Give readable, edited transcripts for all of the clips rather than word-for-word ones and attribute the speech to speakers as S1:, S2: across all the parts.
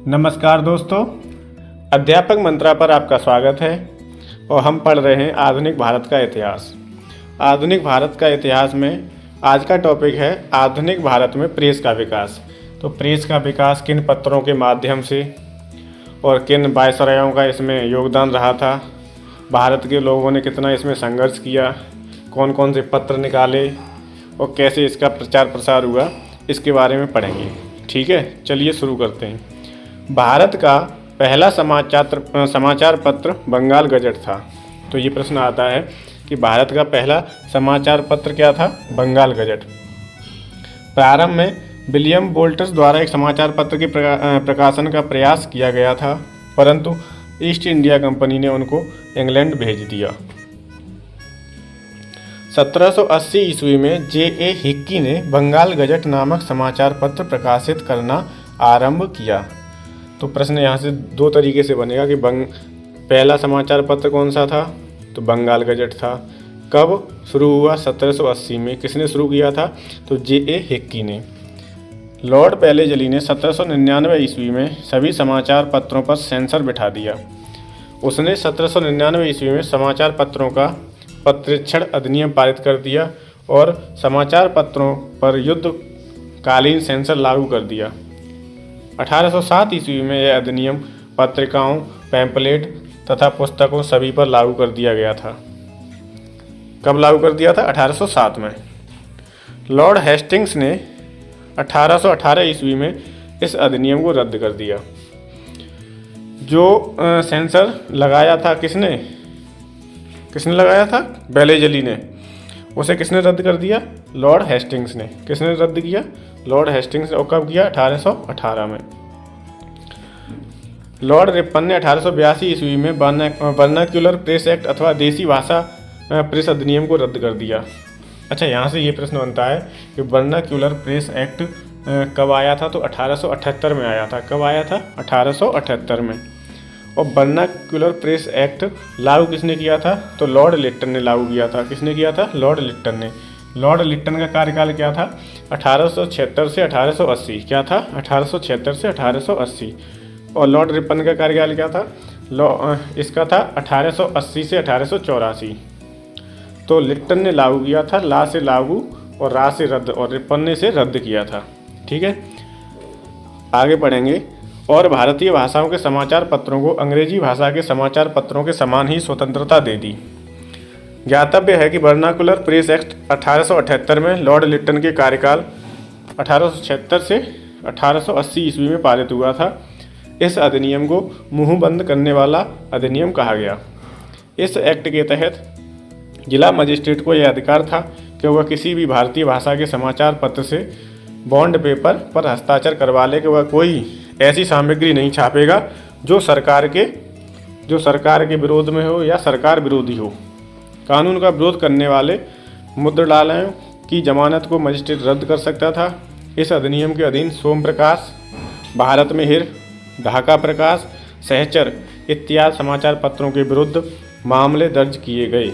S1: नमस्कार दोस्तों, अध्यापक मंत्रा पर आपका स्वागत है और हम पढ़ रहे हैं आधुनिक भारत का इतिहास। आधुनिक भारत का इतिहास में आज का टॉपिक है आधुनिक भारत में प्रेस का विकास। तो प्रेस का विकास किन पत्रों के माध्यम से और किन वायसरायों का इसमें योगदान रहा था, भारत के लोगों ने कितना इसमें संघर्ष किया, कौन कौन से पत्र निकाले और कैसे इसका प्रचार प्रसार हुआ, इसके बारे में पढ़ेंगे। ठीक है, चलिए शुरू करते हैं। भारत का पहला समाचार पत्र बंगाल गजट था। तो ये प्रश्न आता है कि भारत का पहला समाचार पत्र क्या था? बंगाल गजट। प्रारंभ में विलियम बोल्टस द्वारा एक समाचार पत्र के प्रकाशन का प्रयास किया गया था, परंतु ईस्ट इंडिया कंपनी ने उनको इंग्लैंड भेज दिया। 1780 ईस्वी में जे.ए. हिक्की ने बंगाल गजट नामक समाचार पत्र प्रकाशित करना आरंभ किया। तो प्रश्न यहाँ से दो तरीके से बनेगा कि पहला समाचार पत्र कौन सा था? तो बंगाल गजट था। कब शुरू हुआ? 1780 में। किसने शुरू किया था? तो जे.ए. हिक्की ने। लॉर्ड पेलेजली ने 1799 ईस्वी में सभी समाचार पत्रों पर सेंसर बिठा दिया। उसने 1799 ईस्वी में समाचार पत्रों का पत्रेक्षण अधिनियम पारित कर दिया और समाचार पत्रों पर युद्धकालीन सेंसर लागू कर दिया। 1807 ईस्वी में यह अधिनियम पत्रिकाओं, पैम्पलेट तथा पुस्तकों सभी पर लागू कर दिया गया था। कब लागू कर दिया था? 1807 में। लॉर्ड हेस्टिंग्स ने 1818 ईस्वी में इस अधिनियम को रद्द कर दिया। जो सेंसर लगाया था किसने लगाया था? पेलेजली ने। उसे किसने रद्द कर दिया? लॉर्ड हेस्टिंग्स ने। किसने रद्द किया? लॉर्ड हेस्टिंग्स ने। और कब किया? 1818 में। लॉर्ड रिपन ने 1882 ईस्वी में वर्नाक्युलर प्रेस एक्ट अथवा देसी भाषा प्रेस अधिनियम को रद्द कर दिया। अच्छा, यहाँ से ये प्रश्न बनता है कि वर्नाक्युलर प्रेस एक्ट कब आया था? तो 1878 में आया था। कब आया था? 1878 में। और वर्नाक्युलर प्रेस एक्ट लागू किसने किया था? तो लॉर्ड लिट्टन ने लागू किया था। किसने किया था? लॉर्ड लिट्टन ने। लॉर्ड लिट्टन का कार्यकाल क्या था? 1876 से 1880। क्या था? 1876 से 1880। और लॉर्ड रिपन का कार्यकाल क्या था? इसका था 1880 से 1884। तो लिट्टन ने लागू किया था, ला से लागू और रा से रद्द, और रिपन ने इसे रद्द किया था। ठीक है, आगे पढ़ेंगे। और भारतीय भाषाओं के समाचार पत्रों को अंग्रेजी भाषा के समाचार पत्रों के समान ही स्वतंत्रता दे दी। ज्ञातव्य है कि वर्नाकुलर प्रेस एक्ट 1878 में लॉर्ड लिट्टन के कार्यकाल 1876 से 1880 ईस्वी में पारित हुआ था। इस अधिनियम को मुंह बंद करने वाला अधिनियम कहा गया। इस एक्ट के तहत जिला मजिस्ट्रेट को यह अधिकार था कि वह किसी भी भारतीय भाषा के समाचार पत्र से बॉन्ड पेपर पर हस्ताक्षर करवा ले कि वह कोई ऐसी सामग्री नहीं छापेगा जो सरकार के विरोध में हो या सरकार विरोधी हो। कानून का विरोध करने वाले मुद्रणालयों की जमानत को मजिस्ट्रेट रद्द कर सकता था। इस अधिनियम के अधीन सोम प्रकाश, भारत में हिर, ढाका प्रकाश, सहचर इत्यादि समाचार पत्रों के विरुद्ध मामले दर्ज किए गए।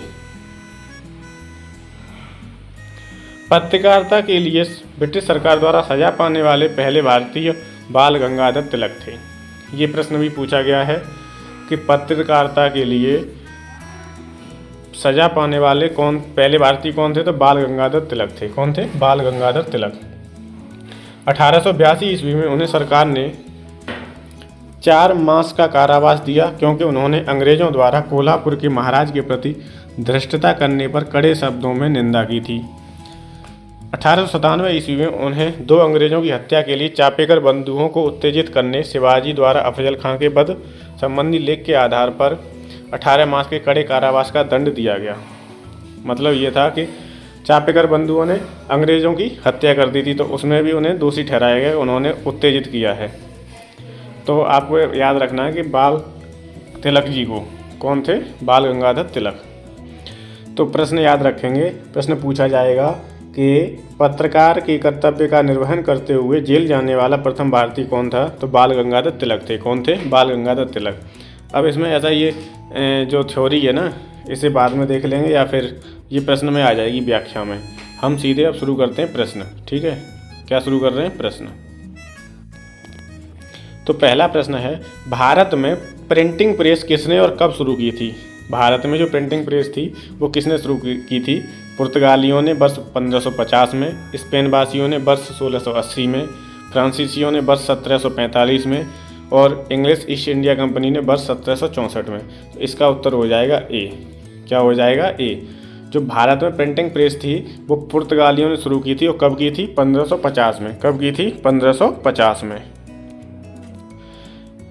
S1: पत्रकारिता के लिए ब्रिटिश सरकार द्वारा सजा पाने वाले पहले भारतीय बाल गंगाधर तिलक थे। ये प्रश्न भी पूछा गया है कि पत्रकारिता के लिए सजा पाने वाले पहले भारतीय कौन थे? तो बाल गंगाधर तिलक थे। कौन थे? बाल गंगाधर तिलक। 1882 ईस्वी में उन्हें सरकार ने 4 मास का कारावास दिया क्योंकि उन्होंने अंग्रेजों द्वारा कोल्हापुर के महाराज के प्रति धृष्टता करने पर कड़े शब्दों में निंदा की थी। 1897 ईस्वी में उन्हें 2 अंग्रेजों की हत्या के लिए चापेकर बंधुओं को उत्तेजित करने शिवाजी द्वारा अफजल खां के वध संबंधी लेख के आधार पर 18 मास के कड़े कारावास का दंड दिया गया। मतलब ये था कि चापेकर बंधुओं ने अंग्रेजों की हत्या कर दी थी, तो उसमें भी उन्हें दोषी ठहराया गया, उन्होंने उत्तेजित किया है। तो आपको याद रखना है कि बाल तिलक जी को कौन थे? बाल गंगाधर तिलक। तो प्रश्न याद रखेंगे। प्रश्न पूछा जाएगा कि पत्रकार के कर्तव्य का निर्वहन करते हुए जेल जाने वाला प्रथम भारतीय कौन था? तो बाल गंगाधर तिलक थे। कौन थे? बाल गंगाधर तिलक। अब इसमें ऐसा ये जो थ्योरी है ना, इसे बाद में देख लेंगे या फिर ये प्रश्न में आ जाएगी व्याख्या में। हम सीधे अब शुरू करते हैं प्रश्न। ठीक है, क्या शुरू कर रहे हैं? प्रश्न। तो पहला प्रश्न है, भारत में प्रिंटिंग प्रेस किसने और कब शुरू की थी? भारत में जो प्रिंटिंग प्रेस थी वो किसने शुरू की थी? पुर्तगालियों ने वर्ष 1550 में, स्पेन वासियों ने वर्ष 1680 में, फ्रांसीसियों ने वर्ष 1745 में और इंग्लिश ईस्ट इंडिया कंपनी ने वर्ष 1764 में। तो इसका उत्तर हो जाएगा ए। क्या हो जाएगा? ए। जो भारत में प्रिंटिंग प्रेस थी वो पुर्तगालियों ने शुरू की थी और कब की थी? 1550 में। कब की थी? 1550 में।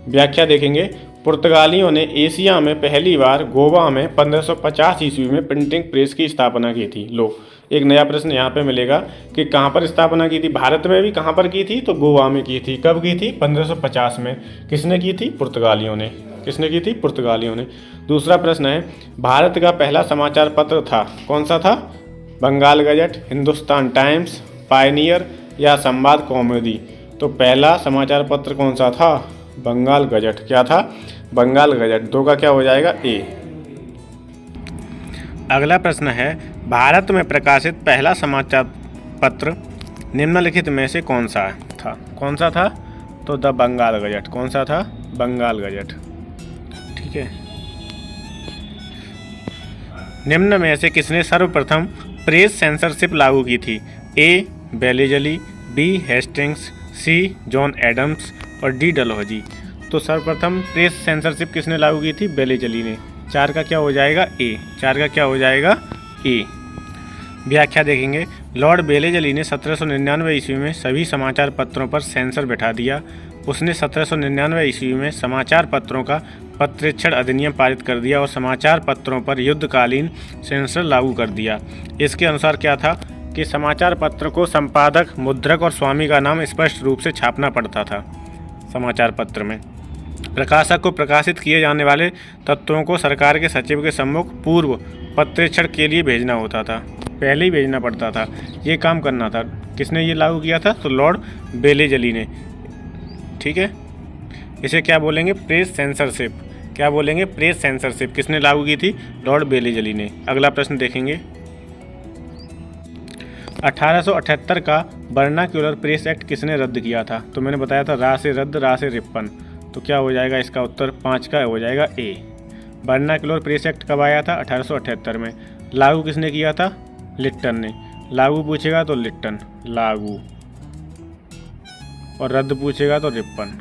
S1: व्याख्या देखेंगे, पुर्तगालियों ने एशिया में पहली बार गोवा में 1550 ईस्वी में प्रिंटिंग प्रेस की स्थापना की थी। लो, एक नया प्रश्न यहाँ पे मिलेगा कि कहाँ पर स्थापना की थी? भारत में भी कहाँ पर की थी? तो गोवा में की थी। कब की थी? 1550 में। किसने की थी? पुर्तगालियों ने। किसने की थी? पुर्तगालियों ने। दूसरा प्रश्न है, भारत का पहला समाचार पत्र था, कौन सा था? Bengal Gazette, Hindustan Times, Pioneer या संवाद कौमुदी? तो पहला समाचार पत्र कौन सा था? बंगाल गजट। क्या था? बंगाल गजट। दो का क्या हो जाएगा? ए। अगला प्रश्न है, भारत में प्रकाशित पहला समाचार पत्र निम्नलिखित में से कौन सा था? कौन सा था? तो द बंगाल गजट। कौन सा था? बंगाल गजट। ठीक है। निम्न में से किसने सर्वप्रथम प्रेस सेंसरशिप लागू की थी? ए. बेलीजली, बी. हेस्टिंग्स, सी. जॉन एडम्स और डी. डलहौजी। तो सर्वप्रथम प्रेस सेंसरशिप किसने लागू की थी? बेलीजली ने। 4 का क्या हो जाएगा? ए। 4 का क्या हो जाएगा? ए। व्याख्या देखेंगे, लॉर्ड बेलीजली ने 1799 ईस्वी में सभी समाचार पत्रों पर सेंसर बैठा दिया। उसने 1799 ईस्वी में समाचार पत्रों का पत्रेक्षण अधिनियम पारित कर दिया और समाचार पत्रों पर युद्धकालीन सेंसर लागू कर दिया। इसके अनुसार क्या था कि समाचार पत्र को संपादक, मुद्रक और स्वामी का नाम स्पष्ट रूप से छापना पड़ता था। समाचार पत्र में प्रकाशक को प्रकाशित किए जाने वाले तत्वों को सरकार के सचिव के सम्मुख पूर्व पत्रेक्षण के लिए भेजना होता था। पहले ही भेजना पड़ता था, ये काम करना था। किसने ये लागू किया था? तो लॉर्ड बेलीजली ने। ठीक है, इसे क्या बोलेंगे? Press censorship. क्या बोलेंगे? Press censorship. किसने लागू की थी? लॉर्ड बेलीजली ने। अगला प्रश्न देखेंगे, 1878 का वर्नाक्यूलर प्रेस एक्ट किसने रद्द किया था? तो मैंने बताया था रा से रद्द, रा से रिप्पन। तो क्या हो जाएगा इसका उत्तर? 5 का हो जाएगा ए। वर्नाक्यूलर प्रेस एक्ट कब आया था? 1878 में। लागू किसने किया था? लिट्टन ने। लागू पूछेगा तो लिट्टन, लागू, और रद्द पूछेगा तो रिप्पन।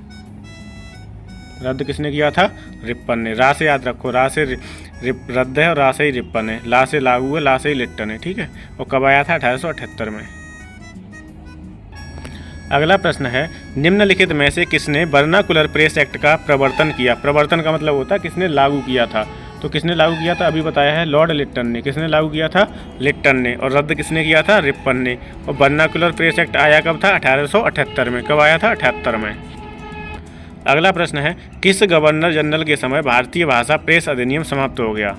S1: रद्द किसने किया था? रिप्पन ने। रा से याद रखो, रा से रद्द है और रा से ही रिप्पन है। ला से लागू है, ला से ही लिट्टन है। ठीक है, और कब आया था? 1878 में। अगला प्रश्न है, निम्नलिखित में से किसने वर्नाकुलर प्रेस एक्ट का प्रवर्तन किया? प्रवर्तन का मतलब होता है किसने लागू किया था। तो किसने लागू किया था? अभी बताया है, लॉर्ड लिट्टन ने। किसने लागू किया था? लिट्टन ने। और रद्द किसने किया था? रिप्पन ने। और वर्नाकुलर प्रेस एक्ट आया कब था? 1878 में। कब आया था? 78 में। अगला प्रश्न है, किस गवर्नर जनरल के समय भारतीय भाषा प्रेस अधिनियम समाप्त हो गया?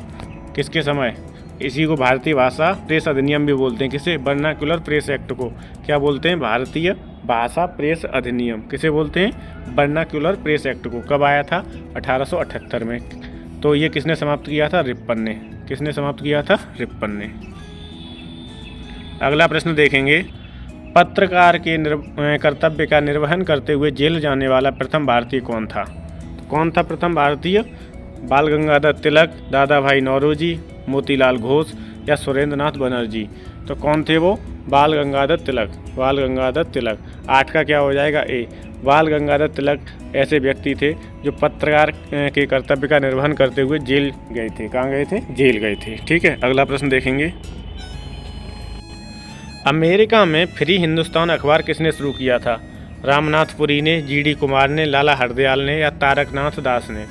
S1: किसके समय? इसी को भारतीय भाषा प्रेस अधिनियम भी बोलते हैं। किसे? वर्नाकुलर प्रेस एक्ट को क्या बोलते हैं? भारतीय भाषा प्रेस अधिनियम। किसे बोलते हैं? वर्नाकुलर प्रेस एक्ट को। कब आया था? 1878 में। तो ये किसने समाप्त किया था? रिप्पन ने। किसने समाप्त किया था? रिप्पन ने। अगला प्रश्न देखेंगे, पत्रकार के कर्तव्य का निर्वहन करते हुए जेल जाने वाला प्रथम भारतीय कौन था? कौन था प्रथम भारतीय? बाल गंगाधर तिलक, दादा भाई नौरोजी, मोतीलाल घोष या सुरेंद्रनाथ बनर्जी? तो कौन थे वो? बाल गंगाधर तिलक। बाल गंगाधर तिलक। 8 का क्या हो जाएगा? ए। बाल गंगाधर तिलक ऐसे व्यक्ति थे जो पत्रकार के कर्तव्य का निर्वहन करते हुए जेल गए थे। कहाँ गए थे? जेल गए थे। ठीक है, अगला प्रश्न देखेंगे, अमेरिका में फ्री हिंदुस्तान अखबार किसने शुरू किया था? रामनाथ पुरी ने, जीडी कुमार ने, लाला हरदयाल ने या तारकनाथ दास ने?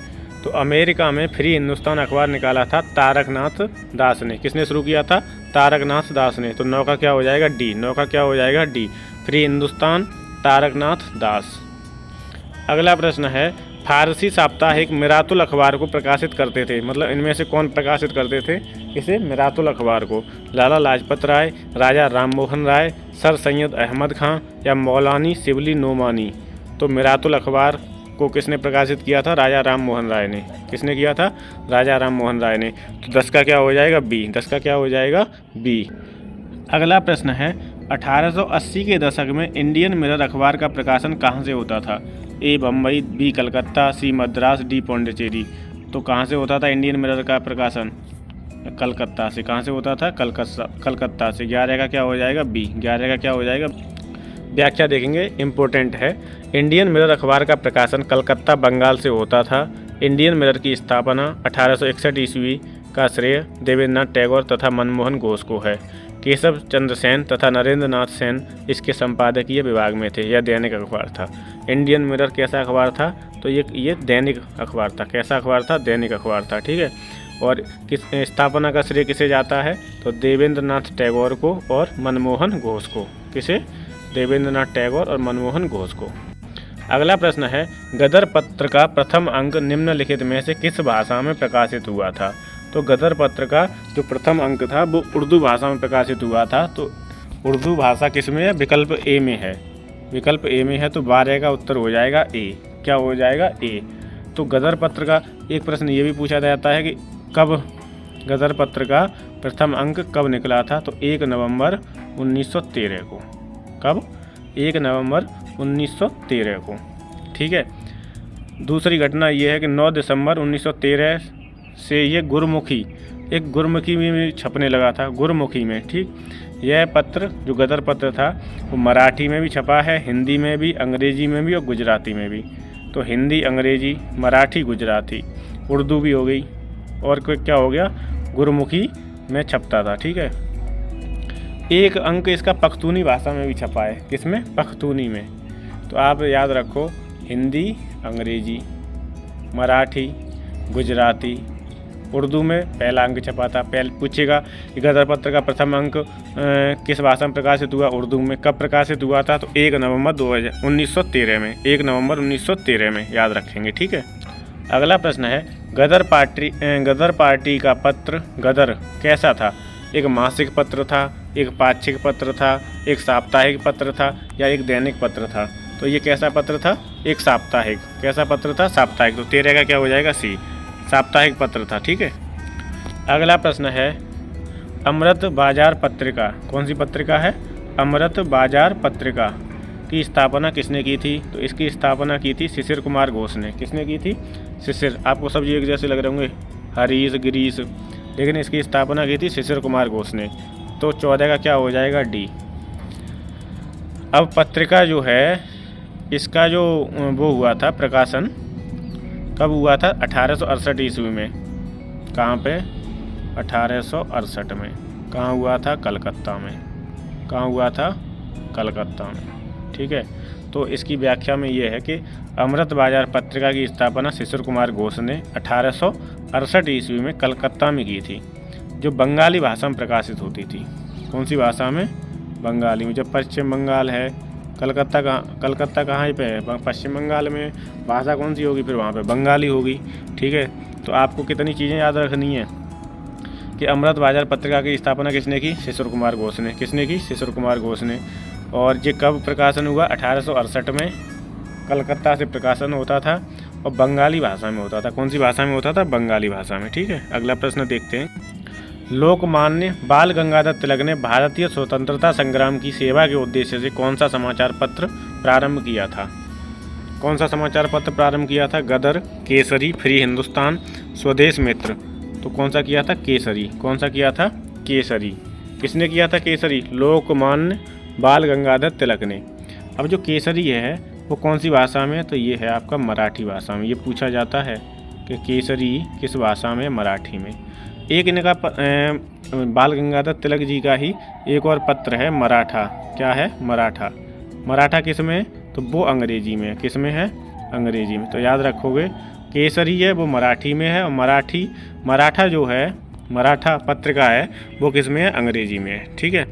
S1: तो अमेरिका में फ्री हिंदुस्तान अखबार निकाला था तारकनाथ दास ने। किसने शुरू किया था? तारकनाथ दास ने। तो 9 का क्या हो जाएगा? डी। 9 का क्या हो जाएगा? डी। फ्री हिंदुस्तान, तारकनाथ दास। अगला प्रश्न है, फारसी साप्ताहिक मिरातुल अखबार को प्रकाशित करते थे, मतलब इनमें से कौन प्रकाशित करते थे इसे? मिरातुल अखबार को। लाला लाजपत राय, राजा राम मोहन राय, सर सैयद अहमद खां या मौलानी शिबली नोमानी? तो मिरातुल अखबार को किसने प्रकाशित किया था? राजा राम मोहन राय ने। किसने किया था? राजा राम मोहन राय ने। तो 10 का क्या हो जाएगा? बी। 10 का क्या हो जाएगा? बी। अगला प्रश्न है, 1880 के दशक में इंडियन मिरर अखबार का प्रकाशन कहाँ से होता था? ए बम्बई, बी कलकत्ता, सी मद्रास, डी पौंडीचेरी। तो कहाँ से होता था इंडियन मिरर का प्रकाशन? कलकत्ता से। कहाँ से होता था? कलकत्ता से। 11 का क्या हो जाएगा? बी। 11 का क्या हो जाएगा? व्याख्या देखेंगे, इम्पोर्टेंट है। इंडियन मिरर अखबार का प्रकाशन कलकत्ता बंगाल से होता था। इंडियन मिरर की स्थापना 1861 ईस्वी का श्रेय देवेंद्रनाथ टैगोर तथा मनमोहन घोष को है। केशव चंद्र सेन तथा नरेंद्र नाथ सेन इसके संपादकीय विभाग में थे। यह दैनिक अखबार था। इंडियन मिरर कैसा अखबार था? तो ये दैनिक अखबार था। कैसा अखबार था? दैनिक अखबार था। ठीक है। और किस स्थापना का श्रेय किसे जाता है? तो देवेंद्र नाथ टैगोर को और मनमोहन घोष को। किसे? देवेंद्र नाथ टैगोर और मनमोहन घोष को। अगला प्रश्न है, गदर पत्र का प्रथम अंक निम्नलिखित में से किस भाषा में प्रकाशित हुआ था? तो गदर पत्र का जो प्रथम अंक था वो उर्दू भाषा में प्रकाशित हुआ था। तो उर्दू भाषा किस में है? विकल्प ए में है। विकल्प ए में है, तो 12 का उत्तर हो जाएगा ए। क्या हो जाएगा? ए। तो गदर पत्र का एक प्रश्न ये भी पूछा जाता है कि कब गदर पत्र का प्रथम अंक कब निकला था? तो 1 नवंबर 1913 को। कब? 1 नवंबर 1913 को। ठीक है। दूसरी घटना ये है कि 9 दिसंबर 1913 से ये गुरमुखी में भी छपने लगा था। गुरमुखी में। ठीक। यह पत्र जो गदर पत्र था वो मराठी में भी छपा है, हिंदी में भी, अंग्रेजी में भी और गुजराती में भी। तो हिंदी, अंग्रेजी, मराठी, गुजराती, उर्दू भी हो गई, और कोई क्या हो गया? गुरमुखी में छपता था। ठीक है। एक अंक इसका पख्तूनी भाषा में भी छपा है। किसमें? पख्तूनी में। तो आप याद रखो, हिंदी, अंग्रेजी, मराठी, गुजराती, उर्दू में पहला अंक छपा था। पहले पूछेगा कि गदर पत्र का प्रथम अंक किस भाषा में प्रकाशित हुआ? उर्दू में। कब प्रकाशित हुआ था? तो 1 नवंबर 1913 में। 1 नवंबर 1913 में, याद रखेंगे। ठीक है। अगला प्रश्न है, गदर पार्टी का पत्र गदर कैसा था? एक मासिक पत्र था, एक पाक्षिक पत्र था, एक साप्ताहिक पत्र था, या एक दैनिक पत्र था? तो ये कैसा पत्र था? एक साप्ताहिक। कैसा पत्र था? साप्ताहिक। तो 13 का क्या हो जाएगा? सी। साप्ताहिक पत्र था। ठीक है। अगला प्रश्न है, अमृत बाजार पत्रिका कौन सी पत्रिका है? अमृत बाजार पत्रिका की स्थापना किसने की थी? तो इसकी स्थापना की थी शिशिर कुमार घोष ने। किसने की थी? शिशिर। आपको सब एक जैसे लग रहे होंगे, हरीश, गिरीश, लेकिन इसकी स्थापना की थी शिशिर कुमार घोष ने। तो 14 का क्या हो जाएगा? डी। अब पत्रिका जो है, इसका जो वो हुआ था प्रकाशन, कब हुआ था? 1868 ईस्वी में। कहाँ पे? 1868 में। कहाँ हुआ था? कलकत्ता में। कहाँ हुआ था? कलकत्ता में। ठीक है। तो इसकी व्याख्या में ये है कि अमृत बाजार पत्रिका की स्थापना शिशिर कुमार घोष ने 1868 ईस्वी में कलकत्ता में की थी, जो बंगाली भाषा में प्रकाशित होती थी। कौन सी भाषा में? बंगाली में। जब पश्चिम बंगाल है, कलकत्ता कहाँ पे है? पश्चिम बंगाल में। भाषा कौन सी होगी फिर वहाँ पे? बंगाली होगी। ठीक है। तो आपको कितनी चीज़ें याद रखनी है कि अमृत बाजार पत्रिका की स्थापना किसने की? शिशिर कुमार घोष ने। किसने की? शिशिर कुमार घोष ने। और ये कब प्रकाशन हुआ? 1868 में कलकत्ता से प्रकाशन होता था और बंगाली भाषा में होता था। कौन सी भाषा में होता था? बंगाली भाषा में। ठीक है। अगला प्रश्न देखते हैं, लोकमान्य बाल गंगाधर तिलक ने भारतीय स्वतंत्रता संग्राम की सेवा के उद्देश्य से कौन सा समाचार पत्र प्रारंभ किया था? कौन सा समाचार पत्र प्रारंभ किया था? गदर, केसरी, फ्री हिंदुस्तान, स्वदेश मित्र। तो कौन सा किया था? केसरी। कौन सा किया था? केसरी। किसने किया था केसरी? लोकमान्य बाल गंगाधर तिलक ने। अब जो केसरी है वो कौन सी भाषा में है? तो ये है आपका मराठी भाषा में। ये पूछा जाता है कि केसरी किस भाषा में? मराठी में। एक इनका बाल गंगाधर तिलक जी का ही एक और पत्र है मराठा। क्या है? मराठा। मराठा किस में? तो वो अंग्रेजी में है। किस में है? अंग्रेजी में। तो याद रखोगे, केसरी है वो मराठी में है, और मराठा जो है, मराठा पत्रिका है वो किस में है? अंग्रेजी में है। ठीक है।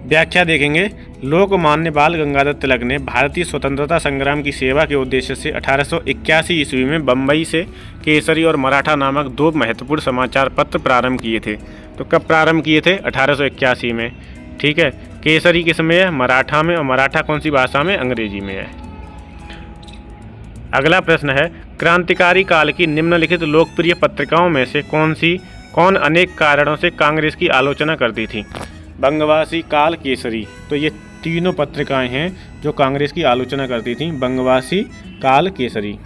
S1: व्याख्या देखेंगे, लोकमान्य बाल गंगाधर तिलक ने भारतीय स्वतंत्रता संग्राम की सेवा के उद्देश्य से 1881 ईस्वी में बम्बई से केसरी और मराठा नामक 2 महत्वपूर्ण समाचार पत्र प्रारंभ किए थे। तो कब प्रारंभ किए थे? 1881 में। ठीक है। केसरी किस में है? मराठा में। और मराठा कौन सी भाषा में? अंग्रेजी में है। अगला प्रश्न है, क्रांतिकारी काल की निम्नलिखित लोकप्रिय पत्रिकाओं में से कौन अनेक कारणों से कांग्रेस की आलोचना करती थी? बंगवासी, काल, केसरी। तो ये तीनों पत्रिकाएं हैं जो कांग्रेस की आलोचना करती थीं। बंगवासी, काल, केसरी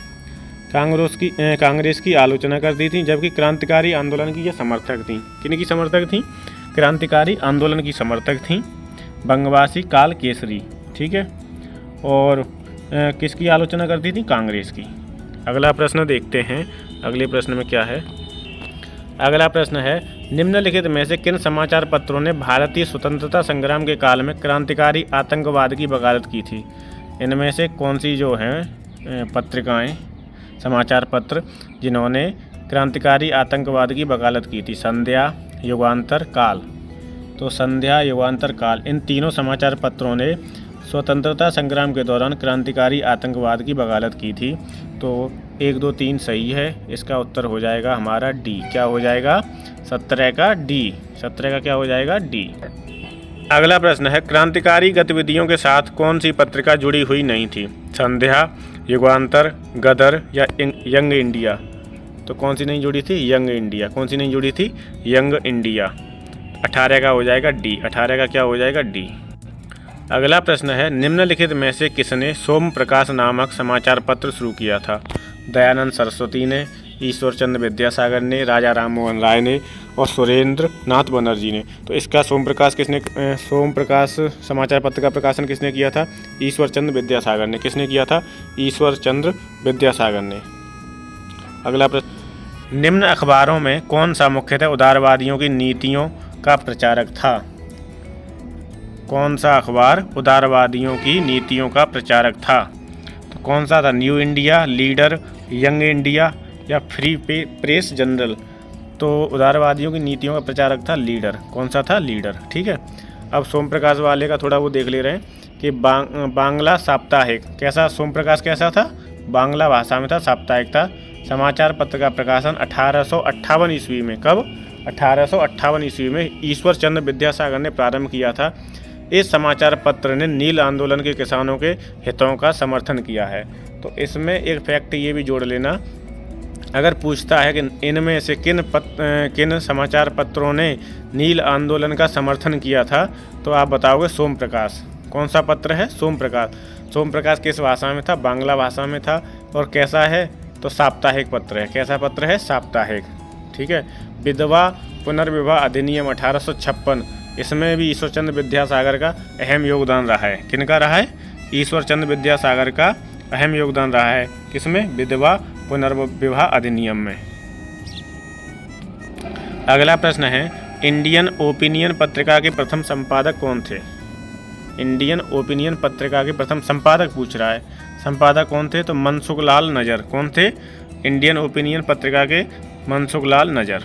S1: कांग्रेस की आलोचना करती थीं, जबकि क्रांतिकारी आंदोलन की ये समर्थक थीं। किन की समर्थक थीं? क्रांतिकारी आंदोलन की समर्थक थीं बंगवासी, काल, केसरी। ठीक है, और किसकी आलोचना करती थी? कांग्रेस की। अगला प्रश्न देखते हैं, अगले प्रश्न में क्या है। अगला प्रश्न है, निम्नलिखित में से किन समाचार पत्रों ने भारतीय स्वतंत्रता संग्राम के काल में क्रांतिकारी आतंकवाद की वकालत की थी? इनमें से कौन सी जो हैं पत्रिकाएं, समाचार पत्र जिन्होंने क्रांतिकारी आतंकवाद की वकालत की थी? संध्या, युगांतर, काल। तो संध्या, युगांतर, काल, इन तीनों समाचार पत्रों ने स्वतंत्रता संग्राम के दौरान क्रांतिकारी आतंकवाद की वकालत की थी। तो 1, 2, 3 सही है। इसका उत्तर हो जाएगा हमारा डी। क्या हो जाएगा? 17 का डी। 17 का क्या हो जाएगा? डी। अगला प्रश्न है, क्रांतिकारी गतिविधियों के साथ कौन सी पत्रिका जुड़ी हुई नहीं थी? संध्या, युगांतर, गदर या यंग इंडिया? तो कौन सी नहीं जुड़ी थी? Young India. कौन सी नहीं जुड़ी थी? Young India. 18 का हो जाएगा डी। 18 का क्या हो जाएगा? डी। अगला प्रश्न है, निम्नलिखित में से किसने सोम प्रकाश नामक समाचार पत्र शुरू किया था? दयानंद सरस्वती ने, ईश्वर चंद्र विद्यासागर ने, राजा राम मोहन राय ने और सुरेंद्र नाथ बनर्जी ने। तो इसका सोम प्रकाश समाचार पत्र का प्रकाशन किसने किया था? ईश्वर चंद्र विद्यासागर ने। किसने किया था? ईश्वर चंद्र विद्यासागर ने। अगला प्रश्न, निम्न अखबारों में कौन सा मुख्यतः उदारवादियों की नीतियों का प्रचारक था? कौन सा अखबार उदारवादियों की नीतियों का प्रचारक था? तो कौन सा था? New India, leader, young India या फ्री प्रेस जनरल? तो उदारवादियों की नीतियों का प्रचारक था लीडर। कौन सा था? लीडर। ठीक है, अब सोम प्रकाश वाले का थोड़ा वो देख ले रहे हैं कि बांग्ला साप्ताहिक कैसा, सोम प्रकाश कैसा था? बांग्ला भाषा में था, साप्ताहिक था। समाचार पत्र का प्रकाशन 1858 ईस्वी में, कब? 1858 ईस्वी में ईश्वर चंद्र विद्यासागर ने प्रारंभ किया था। इस समाचार पत्र ने नील आंदोलन के किसानों के हितों का समर्थन किया है। तो इसमें एक फैक्ट ये भी जोड़ लेना, अगर पूछता है कि इनमें से किन समाचार पत्रों ने नील आंदोलन का समर्थन किया था, तो आप बताओगे सोम प्रकाश। कौन सा पत्र है? सोम प्रकाश। सोम प्रकाश किस भाषा में था? बांग्ला भाषा में था। और कैसा है? तो साप्ताहिक पत्र है। कैसा पत्र है? साप्ताहिक। ठीक है, विधवा पुनर्विवाह अधिनियम 1856, इसमें भी ईश्वर चंद्र विद्यासागर का अहम योगदान रहा है। किनका रहा है? ईश्वर चंद्र विद्यासागर का अहम योगदान रहा है। किसमें? विधवा पुनर्विवाह अधिनियम में। अगला प्रश्न है, इंडियन ओपिनियन पत्रिका के प्रथम संपादक कौन थे? इंडियन ओपिनियन पत्रिका के प्रथम संपादक पूछ रहा है। संपादक कौन थे? तो मनसुख लाल नजर। कौन थे? इंडियन ओपिनियन पत्रिका के मनसुख लाल नजर।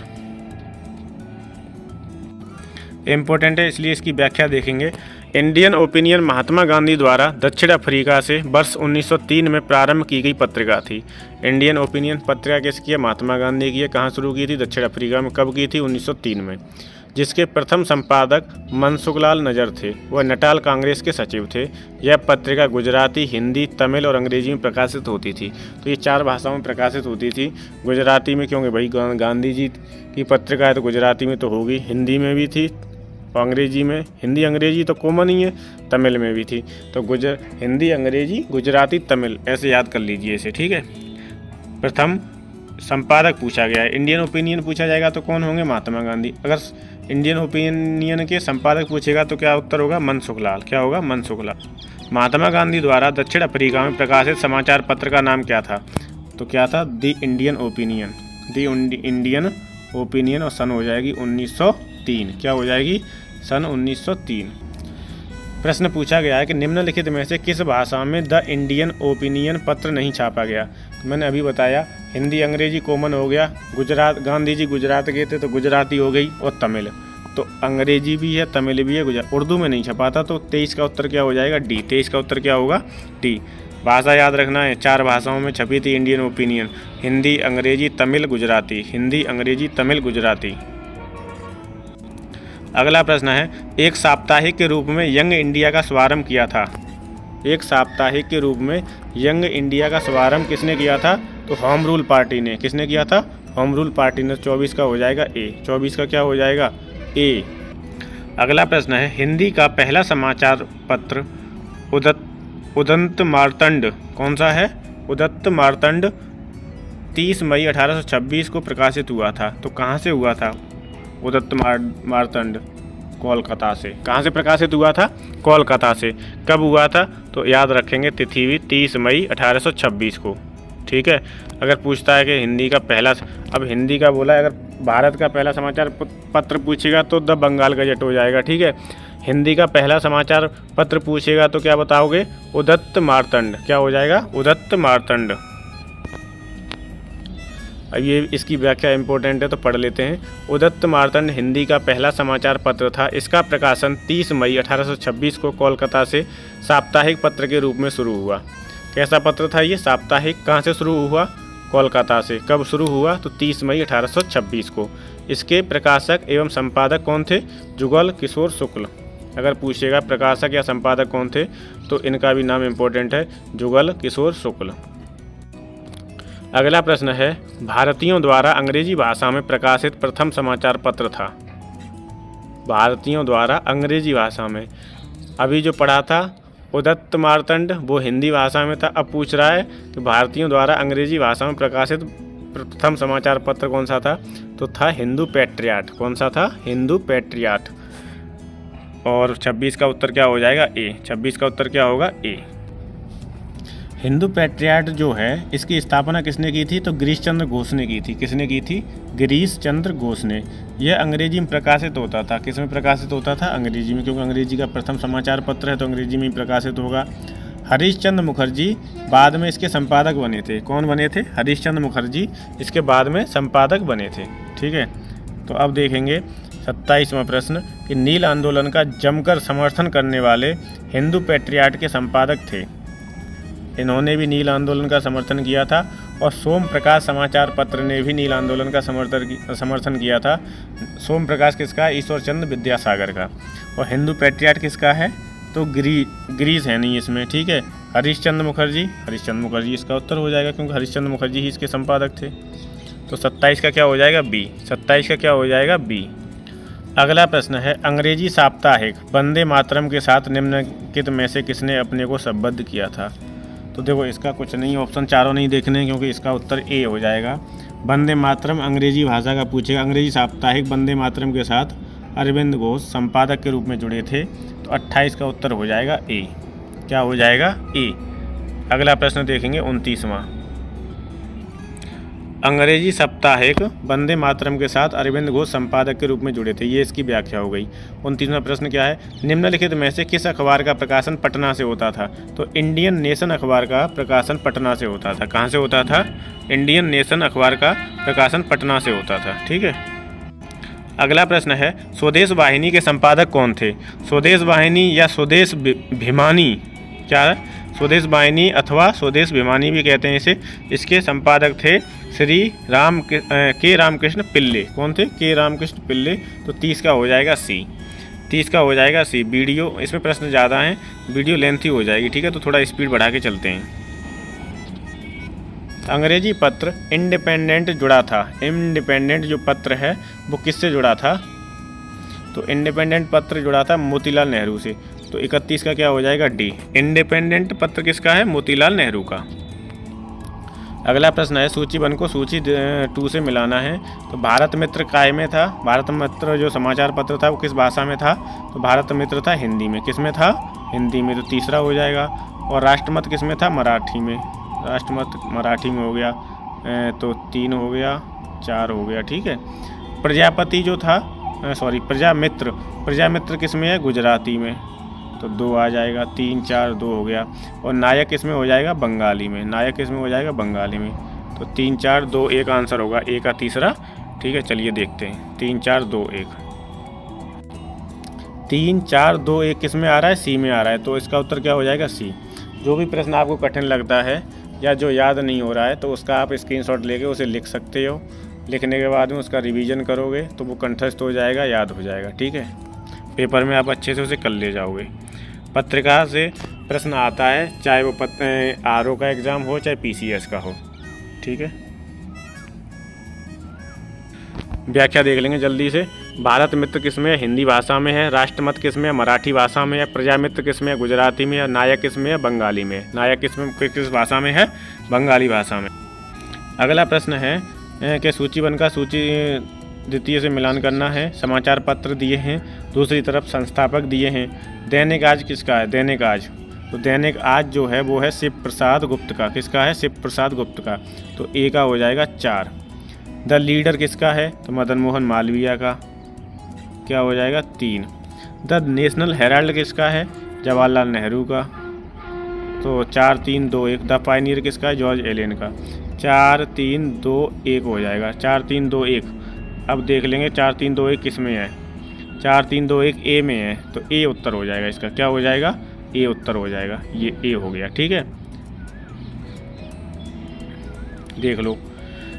S1: इम्पोर्टेंट है, इसलिए इसकी व्याख्या देखेंगे। इंडियन ओपिनियन महात्मा गांधी द्वारा दक्षिण अफ्रीका से वर्ष 1903 में प्रारंभ की गई पत्रिका थी। इंडियन ओपिनियन पत्रिका किसकी है? महात्मा गांधी की है। कहाँ शुरू की थी? दक्षिण अफ्रीका में। कब की थी? 1903 में। जिसके प्रथम संपादक मनसुख लाल नजर थे। वह नटाल कांग्रेस के सचिव थे। यह पत्रिका गुजराती, हिंदी, तमिल और अंग्रेजी में प्रकाशित होती थी। तो ये 4 भाषाओं में प्रकाशित होती थी। गुजराती में, क्योंकि भाई गांधी जी की पत्रिका है तो गुजराती में तो होगी, हिंदी में भी थी, अंग्रेजी में, हिंदी अंग्रेजी तो कॉमन ही है, तमिल में भी थी। तो हिंदी, अंग्रेजी, गुजराती, तमिल, ऐसे याद कर लीजिए इसे। ठीक है, प्रथम संपादक पूछा गया है। इंडियन ओपिनियन पूछा जाएगा तो कौन होंगे? महात्मा गांधी। अगर इंडियन ओपिनियन के संपादक पूछेगा तो क्या उत्तर होगा? मनसुख लाल। क्या होगा? मनसुख लाल। महात्मा गांधी द्वारा दक्षिण अफ्रीका में प्रकाशित समाचार पत्र का नाम क्या था? तो क्या था? The Indian opinion. The Indian opinion, और सन हो जाएगी 1903। क्या हो जाएगी? सन 1903। प्रश्न पूछा गया है कि निम्नलिखित में से किस भाषा में द इंडियन ओपिनियन पत्र नहीं छापा गया? मैंने अभी बताया, हिंदी अंग्रेजी कॉमन हो गया। गुजरात, गांधी जी गुजरात गए थे तो गुजराती हो गई, और तमिल। तो अंग्रेजी भी है, तमिल भी है, उर्दू में नहीं छपा था। तो 23 का उत्तर क्या हो जाएगा? डी। 23 का उत्तर क्या होगा? डी। भाषा याद रखना है, 4 भाषाओं में छपी थी इंडियन ओपिनियन। हिंदी, अंग्रेजी, तमिल, गुजराती। हिंदी, अंग्रेजी, तमिल, गुजराती। अगला प्रश्न है, एक साप्ताहिक के रूप में यंग इंडिया का शुभारंभ किया था। एक साप्ताहिक के रूप में यंग इंडिया का शुभारंभ किसने किया था? तो होम रूल पार्टी ने। किसने किया था? होम रूल पार्टी ने। 24 का हो जाएगा ए। 24 का क्या हो जाएगा? ए। अगला प्रश्न है, हिंदी का पहला समाचार पत्र उदंत मार्तंड कौन सा है? उदंत मार्तंड 30 मई 1826 को प्रकाशित हुआ था। तो कहाँ से हुआ था उदंत मार्तंड? कोलकाता से। कहाँ से प्रकाशित हुआ था? कोलकाता से। कब हुआ था? तो याद रखेंगे तिथि भी 30 मई 1826 को। ठीक है। अगर पूछता है कि हिंदी का पहला, अब हिंदी का बोला, अगर भारत का पहला समाचार पत्र पूछेगा तो द बंगाल गजट हो जाएगा। ठीक है। हिंदी का पहला समाचार पत्र पूछेगा तो क्या बताओगे? उदंत मार्तंड। क्या हो जाएगा? उदंत मार्तंड। अब ये इसकी व्याख्या इंपॉर्टेंट है तो पढ़ लेते हैं। उदंत मार्तंड हिंदी का पहला समाचार पत्र था। इसका प्रकाशन 30 मई 1826 को कोलकाता से साप्ताहिक पत्र के रूप में शुरू हुआ। कैसा पत्र था ये? साप्ताहिक। कहाँ से शुरू हुआ? कोलकाता से। कब शुरू हुआ? तो 30 मई 1826 को। इसके प्रकाशक एवं संपादक कौन थे? जुगल किशोर शुक्ल। अगर पूछेगा प्रकाशक या संपादक कौन थे तो इनका भी नाम इम्पोर्टेंट है, जुगल किशोर शुक्ल। अगला प्रश्न है, भारतीयों द्वारा अंग्रेजी भाषा में प्रकाशित प्रथम समाचार पत्र था। भारतीयों द्वारा अंग्रेजी भाषा में, अभी जो पढ़ा था उदंत मार्तंड वो हिंदी भाषा में था। अब पूछ रहा है कि भारतीयों द्वारा अंग्रेजी भाषा में प्रकाशित प्रथम समाचार पत्र कौन सा था? तो था हिंदू पैट्रियट। कौन सा था? हिंदू पैट्रियट। और 26 का उत्तर क्या हो जाएगा? ए। 26 का उत्तर क्या होगा? ए। हिंदू पैट्रियट जो है इसकी स्थापना किसने की थी? तो गिरीश चंद्र घोष ने की थी। किसने की थी? गिरीश चंद्र घोष ने। यह अंग्रेजी में प्रकाशित होता था। किस में प्रकाशित होता था? अंग्रेजी में, क्योंकि अंग्रेजी का प्रथम समाचार पत्र है तो अंग्रेजी में ही प्रकाशित होगा। हरीश चंद्र मुखर्जी बाद में इसके संपादक बने थे। कौन बने थे? हरीश चंद्र मुखर्जी इसके बाद में संपादक बने थे। ठीक है। तो अब देखेंगे 27वां प्रश्न कि नील आंदोलन का जमकर समर्थन करने वाले हिंदू पैट्रियट के संपादक थे। इन्होंने भी नील आंदोलन का समर्थन किया था और सोम प्रकाश समाचार पत्र ने भी नील आंदोलन का समर्थन किया था। सोम प्रकाश किसका? ईश्वर चंद्र विद्यासागर का। और हिंदू पैट्रियट किसका है? तो गिरीश है नहीं इसमें। ठीक है। हरीश चंद्र मुखर्जी इसका उत्तर हो जाएगा, क्योंकि हरीश चंद्र मुखर्जी ही इसके संपादक थे। तो 27 का क्या हो जाएगा? बी। 27 का क्या हो जाएगा? बी। अगला प्रश्न है, अंग्रेजी साप्ताहिक वंदे मातरम के साथ निम्नलिखित में से किसने अपने को संबद्ध किया था? तो देखो इसका कुछ नहीं, ऑप्शन चारों नहीं देखने, क्योंकि इसका उत्तर ए हो जाएगा। वंदे मातरम अंग्रेजी भाषा का पूछेगा। अंग्रेजी साप्ताहिक वंदे मातरम के साथ अरविंद घोष संपादक के रूप में जुड़े थे। तो 28 का उत्तर हो जाएगा ए। क्या हो जाएगा? ए। अगला प्रश्न देखेंगे 29वां। अंग्रेजी साप्ताहिक वंदे मातरम के साथ अरविंद घोष संपादक के रूप में जुड़े थे। ये इसकी व्याख्या हो गई। 29वां प्रश्न क्या है? निम्नलिखित में से किस अखबार का प्रकाशन पटना से होता था? तो इंडियन नेशन अखबार का प्रकाशन पटना से होता था। कहाँ से होता था? इंडियन नेशन अखबार का प्रकाशन पटना से होता था। ठीक है। अगला प्रश्न है, स्वदेश वाहिनी के संपादक कौन थे? स्वदेश वाहिनी या स्वदेश भिमानी, क्या है? स्वदेश वाहिनी अथवा स्वदेश भिमानी भी कहते हैं इसे। इसके संपादक थे श्री के रामकृष्ण पिल्ले। कौन थे? के रामकृष्ण पिल्ले। तो 30 का हो जाएगा सी। 30 का हो जाएगा सी। वीडियो, इसमें प्रश्न ज़्यादा हैं, वीडियो लेंथी हो जाएगी। ठीक है। तो थोड़ा स्पीड बढ़ा के चलते हैं। अंग्रेजी पत्र इंडिपेंडेंट जुड़ा था। इंडिपेंडेंट जो पत्र है वो किससे जुड़ा था? तो इंडिपेंडेंट पत्र जुड़ा था मोतीलाल नेहरू से। तो 31 का क्या हो जाएगा? डी। इंडिपेंडेंट पत्र किसका है? मोतीलाल नेहरू का। अगला प्रश्न है, सूची 1 को सूची 2 से मिलाना है। तो भारत मित्र काय में था? भारत मित्र जो समाचार पत्र था वो किस भाषा में था? तो भारत मित्र था हिंदी में। किस में था? हिंदी में। तो 3रा हो जाएगा। और राष्ट्रमत किस में था? मराठी में। राष्ट्रमत मराठी में हो गया। तो 3 हो गया, 4 हो गया। ठीक है। प्रजापति जो था, प्रजामित्र किस में है? गुजराती में। तो 2 आ जाएगा। 3 4 2 हो गया। और नायक किसमें हो जाएगा? बंगाली में। नायक किसमें हो जाएगा? बंगाली में। तो 3 4 2 1 आंसर होगा। ए का 3रा। ठीक है। चलिए देखते हैं। 3 4 2 1 3 4 2 1 किस में आ रहा है? सी में आ रहा है। तो इसका उत्तर क्या हो जाएगा? सी। जो भी प्रश्न आपको कठिन लगता है या जो याद नहीं हो रहा है तो उसका आप स्क्रीनशॉट लेके उसे लिख सकते हो। लिखने के बाद में उसका रिवीजन करोगे तो वो कंठस्थ हो जाएगा, याद हो जाएगा। ठीक है। पेपर में आप अच्छे से उसे कर ले जाओगे। पत्रिका से प्रश्न आता है, चाहे वो आरओ का एग्ज़ाम हो चाहे पीसीएस का हो। ठीक है। व्याख्या देख लेंगे जल्दी से। भारत मित्र किस में है? हिंदी भाषा में है। राष्ट्रमत किस में है? मराठी भाषा में है। प्रजामित्र किस में है? गुजराती में है। नायक किस में है? बंगाली में। नायक किस भाषा में है? बंगाली भाषा में। अगला प्रश्न है कि सूची 1 का सूची द्वितीय से मिलान करना है। समाचार पत्र दिए हैं, दूसरी तरफ संस्थापक दिए हैं। दैनिक आज किसका है? दैनिक आज, तो दैनिक आज जो है वो है शिव प्रसाद गुप्त का। किसका है? शिव प्रसाद गुप्त का। तो ए का हो जाएगा 4। द लीडर किसका है? तो मदन मोहन मालवीय का। क्या हो जाएगा? 3। द नेशनल हेराल्ड किसका है? जवाहरलाल नेहरू का। तो 4 3 2 1। द पायनियर किसका है? जॉर्ज एलेन का। 4 3 2 1 हो जाएगा। 4 3 2 1। अब देख लेंगे 4 3 2 1 किस में है। 4 3 2 1 ए में है, तो ए उत्तर हो जाएगा इसका। क्या हो जाएगा? ए उत्तर हो जाएगा। ये ए हो गया। ठीक है, देख लो।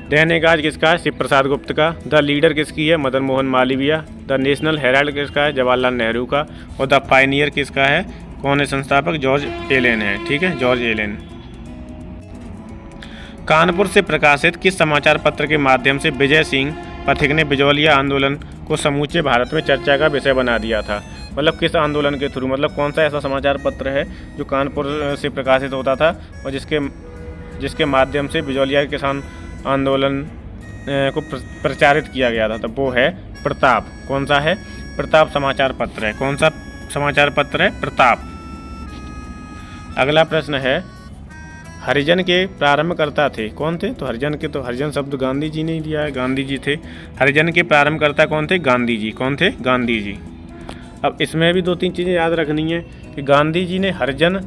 S1: दैनिक आज किसका है? शिव प्रसाद गुप्त का। द लीडर किसकी है? Madan Mohan Malviya. The national Herald किसका है? जवाहरलाल नेहरू का। और द पायनियर किसका है? कौन है संस्थापक? जॉर्ज एलेन है। ठीक है, जॉर्ज एलेन। कानपुर से प्रकाशित किस समाचार पत्र के माध्यम से विजय सिंह पथिक ने बिजौलिया आंदोलन को समूचे भारत में चर्चा का विषय बना दिया था? मतलब किस आंदोलन के थ्रू, मतलब कौन सा ऐसा समाचार पत्र है जो कानपुर से प्रकाशित होता था और जिसके माध्यम से बिजौलिया किसान आंदोलन को प्रचारित किया गया था? तो वो है प्रताप। कौन सा है? प्रताप समाचार पत्र है। कौन सा समाचार पत्र है? प्रताप। अगला प्रश्न है, हरिजन के प्रारंभकर्ता थे कौन थे? तो हरिजन शब्द गांधी जी ने ही दिया है, गांधी जी थे। हरिजन के प्रारंभकर्ता कौन थे? गांधी जी। कौन थे? गांधी जी। अब इसमें भी 2-3 चीज़ें याद रखनी है कि गांधी जी ने हरिजन,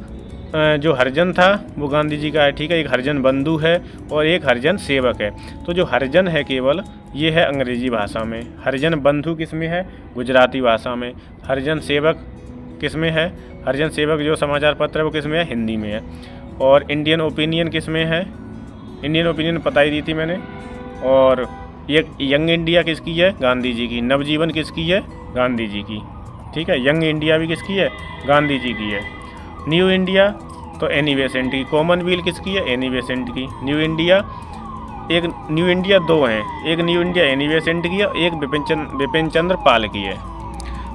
S1: जो हरिजन था वो गांधी जी का है। ठीक है, एक हरिजन बंधु है और एक हरिजन सेवक है। तो जो हरिजन है केवल ये है अंग्रेजी भाषा में। हरिजन बंधु किस में है? गुजराती भाषा में। हरिजन सेवक किस में है? हरिजन सेवक जो समाचार पत्र है वो किस में है? हिंदी में है। और इंडियन ओपिनियन किस में है? इंडियन ओपिनियन पता ही दी थी मैंने। और ये यंग इंडिया किसकी है? गांधी जी की। नवजीवन किसकी है? गांधी जी की। ठीक है, यंग इंडिया भी किसकी है? गांधी जी की है। न्यू इंडिया तो एनी बेसेंट की। कॉमनवेल्थ किसकी है? एनी बेसेंट की। न्यू इंडिया, एक न्यू इंडिया 2 हैं, एक न्यू इंडिया एनी बेसेंट की है, एक बिपिन चंद्र पाल की है।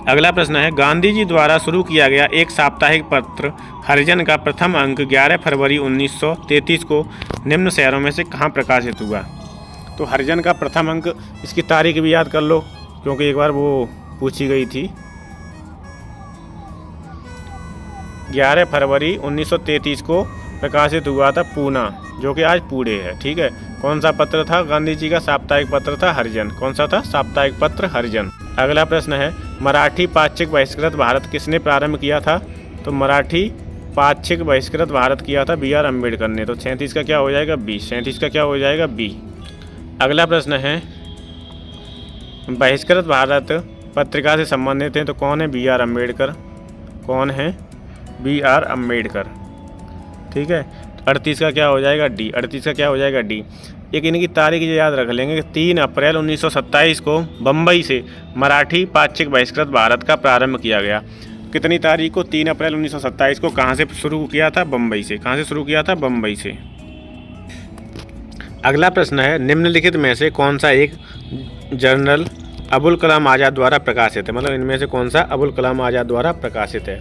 S1: अगला प्रश्न है, गांधी जी द्वारा शुरू किया गया एक साप्ताहिक पत्र हरिजन का प्रथम अंक 11 फरवरी 1933 को निम्न शहरों में से कहाँ प्रकाशित हुआ? तो हरिजन का प्रथम अंक, इसकी तारीख भी याद कर लो क्योंकि एक बार वो पूछी गई थी। 11 फरवरी 1933 को प्रकाशित हुआ था पूना, जो कि आज पुणे है। ठीक है, कौन सा पत्र था? गांधी जी का साप्ताहिक पत्र था हरिजन। कौन सा था? साप्ताहिक पत्र हरिजन। अगला प्रश्न है, मराठी पाक्षिक बहिष्कृत भारत किसने प्रारंभ किया था? तो मराठी पाक्षिक बहिष्कृत भारत किया था बी आर अम्बेडकर ने। तो 37 का क्या हो जाएगा? बी। 37 का क्या हो जाएगा? बी। अगला प्रश्न है, बहिष्कृत भारत पत्रिका से संबंधित हैं तो कौन है? B R Ambedkar. कौन है? B R Ambedkar. ठीक है, 38 का क्या हो जाएगा? डी। 38 का क्या हो जाएगा? डी। एक इनकी तारीख ये याद रख लेंगे कि 3 अप्रैल 1927 को बम्बई से मराठी पाक्षिक बहिष्कृत भारत का प्रारंभ किया गया। कितनी तारीख को? 3 अप्रैल 1927 को। कहाँ से शुरू किया था? बम्बई से। कहाँ से शुरू किया था? बम्बई से। अगला प्रश्न है, निम्नलिखित में से कौन सा एक जर्नल अबुल कलाम आज़ाद द्वारा प्रकाशित है? मतलब इनमें से कौन सा अबुल कलाम आज़ाद द्वारा प्रकाशित है?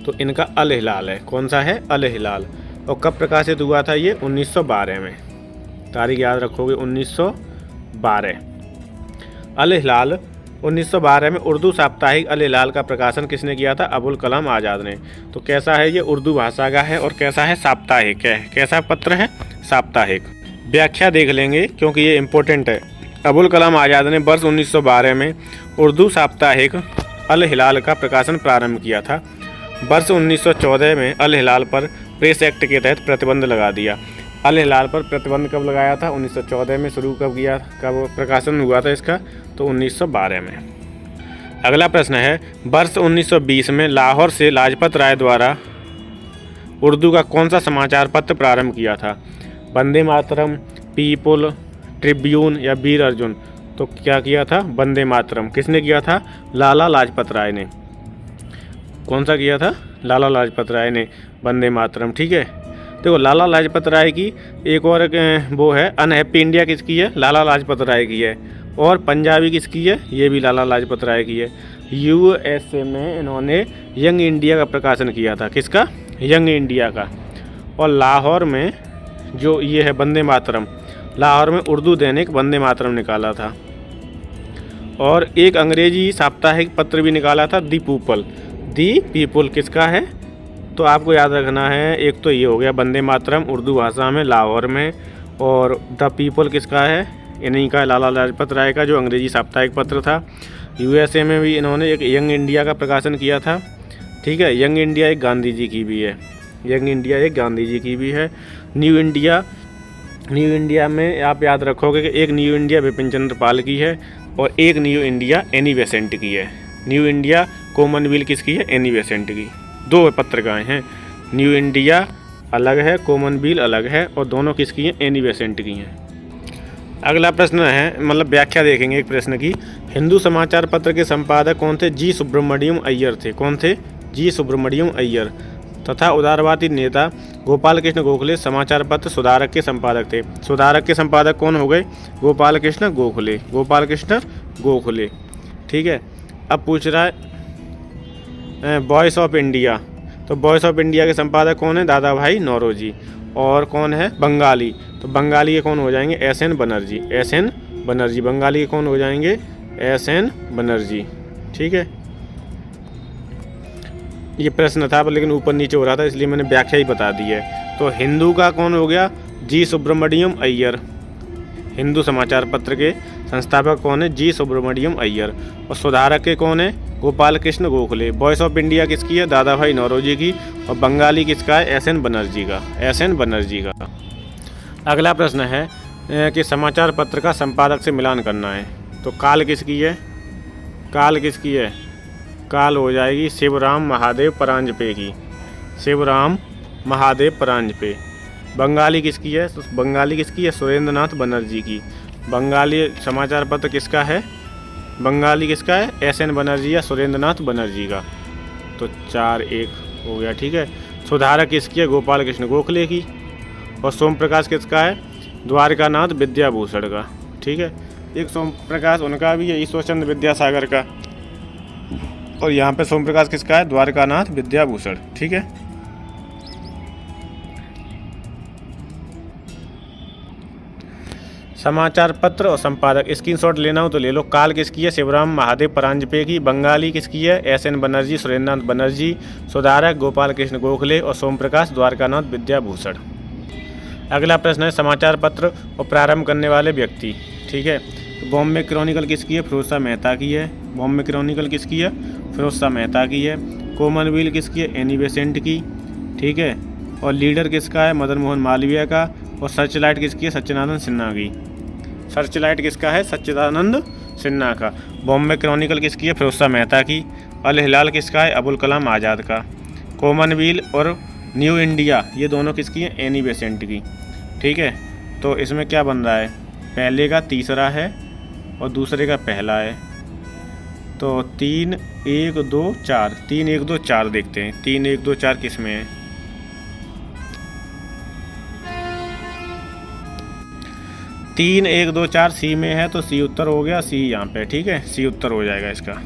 S1: तो इनका अल हिलाल है। कौन सा है? अल हिलाल। और कब प्रकाशित हुआ था ये? 1912 में। तारीख याद रखोगे, 1912। अल हिलाल 1912 में उर्दू साप्ताहिक अल हिलाल का प्रकाशन किसने किया था? अबुल कलाम आज़ाद ने। तो कैसा है ये? उर्दू भाषा का है और कैसा है? साप्ताहिक है। कैसा पत्र है? साप्ताहिक। व्याख्या देख लेंगे क्योंकि ये इम्पोर्टेंट है। अबुल कलाम आज़ाद ने वर्ष 1912 में उर्दू साप्ताहिक अल हिलाल का प्रकाशन प्रारंभ किया था। वर्ष 1914 में अल हिलाल पर प्रेस एक्ट के तहत प्रतिबंध लगा दिया। अल हिलाल पर प्रतिबंध कब लगाया था? 1914 में। शुरू कब किया? कब प्रकाशन हुआ था इसका? तो 1912 में। अगला प्रश्न है, वर्ष 1920 में लाहौर से लाजपत राय द्वारा उर्दू का कौन सा समाचार पत्र प्रारंभ किया था? वंदे मातरम, पीपुल, ट्रिब्यून या वीर अर्जुन? तो क्या किया था? वंदे मातरम। किसने किया था? लाला लाजपत राय ने। कौन सा किया था? लाला लाजपत राय ने वंदे मातरम। ठीक है, देखो लाला लाजपत राय की एक और वो है अनहैप्पी इंडिया किसकी है? लाला लाजपत राय की है। और पंजाबी किसकी है? ये भी लाला लाजपत राय की है। यूएसए में इन्होंने यंग इंडिया का प्रकाशन किया था। किसका? यंग इंडिया का। और लाहौर में जो ये है वंदे मातरम, लाहौर में उर्दू दैनिक वंदे मातरम निकाला था। और एक अंग्रेजी साप्ताहिक पत्र भी निकाला था, दी पीपल किसका है? तो आपको याद रखना है, एक तो ये हो गया वंदे मातरम उर्दू भाषा में लाहौर में, और द पीपल किसका है? इन्हीं का, लाला लाजपत राय का, जो अंग्रेजी साप्ताहिक पत्र था। यूएसए में भी इन्होंने एक यंग इंडिया का प्रकाशन किया था। ठीक है, यंग इंडिया एक गांधी जी की भी है, यंग इंडिया एक गांधी जी की भी है। न्यू इंडिया में आप याद रखोगे कि एक न्यू इंडिया बिपिन चंद्र पाल की है और एक न्यू इंडिया एनी बेसेंट की है। न्यू इंडिया कॉमनवेल्थ किसकी है? एनी बेसेंट की। दो पत्रिकाएं हैं, न्यू इंडिया अलग है, कॉमनवेल्थ अलग है, और दोनों किसकी हैं? एनी बेसेंट की हैं। अगला प्रश्न है, मतलब व्याख्या देखेंगे एक प्रश्न की। हिंदू समाचार पत्र के संपादक कौन थे? जी सुब्रमण्यम अय्यर थे। कौन थे? जी सुब्रमण्यम अय्यर। तथा उदारवादी नेता गोपाल कृष्ण गोखले समाचार पत्र सुधारक के संपादक थे। सुधारक के संपादक कौन हो गए? गोपाल कृष्ण गोखले, गोपाल कृष्ण गोखले। ठीक है, अब पूछ रहा है वॉइस ऑफ इंडिया, तो वॉइस ऑफ इंडिया के संपादक कौन है? दादा भाई नौरोजी। और कौन है? बंगाली, तो बंगाली के कौन हो जाएंगे? एस.एन. बनर्जी, एस.एन. बनर्जी। बंगाली के कौन हो जाएंगे? एस.एन. बनर्जी। ठीक है, ये प्रश्न था लेकिन ऊपर नीचे हो रहा था इसलिए मैंने व्याख्या ही बता दी है। तो हिंदू का कौन हो गया? जी सुब्रमण्यम अय्यर। हिंदू समाचार पत्र के संस्थापक कौन है? जी सुब्रमण्यम अय्यर। और सुधारक के कौन है? Gopal Krishna Gokhale. Voice of India किसकी है? दादा भाई नौरोजी की। और बंगाली किसका है? एस.एन. बनर्जी का, एस.एन. बनर्जी का। अगला प्रश्न है कि समाचार पत्र का संपादक से मिलान करना है, तो काल किसकी है? काल किसकी है? काल हो जाएगी शिवराम महादेव परांजपे की, शिवराम महादेव परांजपे। बंगाली किसकी है? तो बंगाली किसकी है? सुरेंद्र नाथ बनर्जी की। बंगाली समाचार पत्र किसका है? बंगाली किसका है? एस.एन. बनर्जी या सुरेंद्र नाथ बनर्जी का। तो 4-1 हो गया। ठीक है, सुधारक किसकी है? गोपाल कृष्ण गोखले की। और सोम प्रकाश किसका है? द्वारका नाथ विद्याभूषण का। ठीक है, एक सोम प्रकाश उनका भी है, ईश्वर चंद्र विद्यासागर का। और यहाँ पे सोम प्रकाश किसका है? द्वारका नाथ विद्याभूषण। ठीक है, समाचार पत्र और संपादक स्क्रीनशॉट लेना हो तो ले लो। काल किसकी है? शिवराम महादेव परांजपे की। बंगाली किसकी है? एस.एन. बनर्जी, सुरेंद्र नाथ बनर्जी। सुधारक गोपाल कृष्ण गोखले। और सोम प्रकाश द्वारकानाथ विद्याभूषण। अगला प्रश्न है समाचार पत्र और प्रारंभ करने वाले व्यक्ति। ठीक है, तो बॉम्बे क्रॉनिकल किसकी है? फिरोज शाह मेहता की है। बॉम्बे क्रॉनिकल किसकी है? फिरोज शाह मेहता की है। कॉमनवेल्थ किसकी है? एनी बेसेंट की। ठीक है, और लीडर किसका है? मदन मोहन मालवीय का। और सर्चलाइट किसकी है? सच्चिदानंद सिन्हा की। सर्चलाइट किसका है? सच्चिदानंद सिन्हा का। बॉम्बे क्रॉनिकल किसकी है? फिरोज शाह मेहता की। अल हिलाल किसका है? अबुल कलाम आज़ाद का। कॉमनवेल्थ और न्यू इंडिया ये दोनों किसकी हैं? एनी बेसेंट की। ठीक है, तो इसमें क्या बन रहा है? पहले का तीसरा है और दूसरे का पहला है। तो 3 1 2 4, 3 1 2 4 देखते हैं। 3 1 2 4 किस में है? 3 1 2 4 सी में है, तो सी उत्तर हो गया। सी यहाँ पे। ठीक है, सी उत्तर हो जाएगा इसका।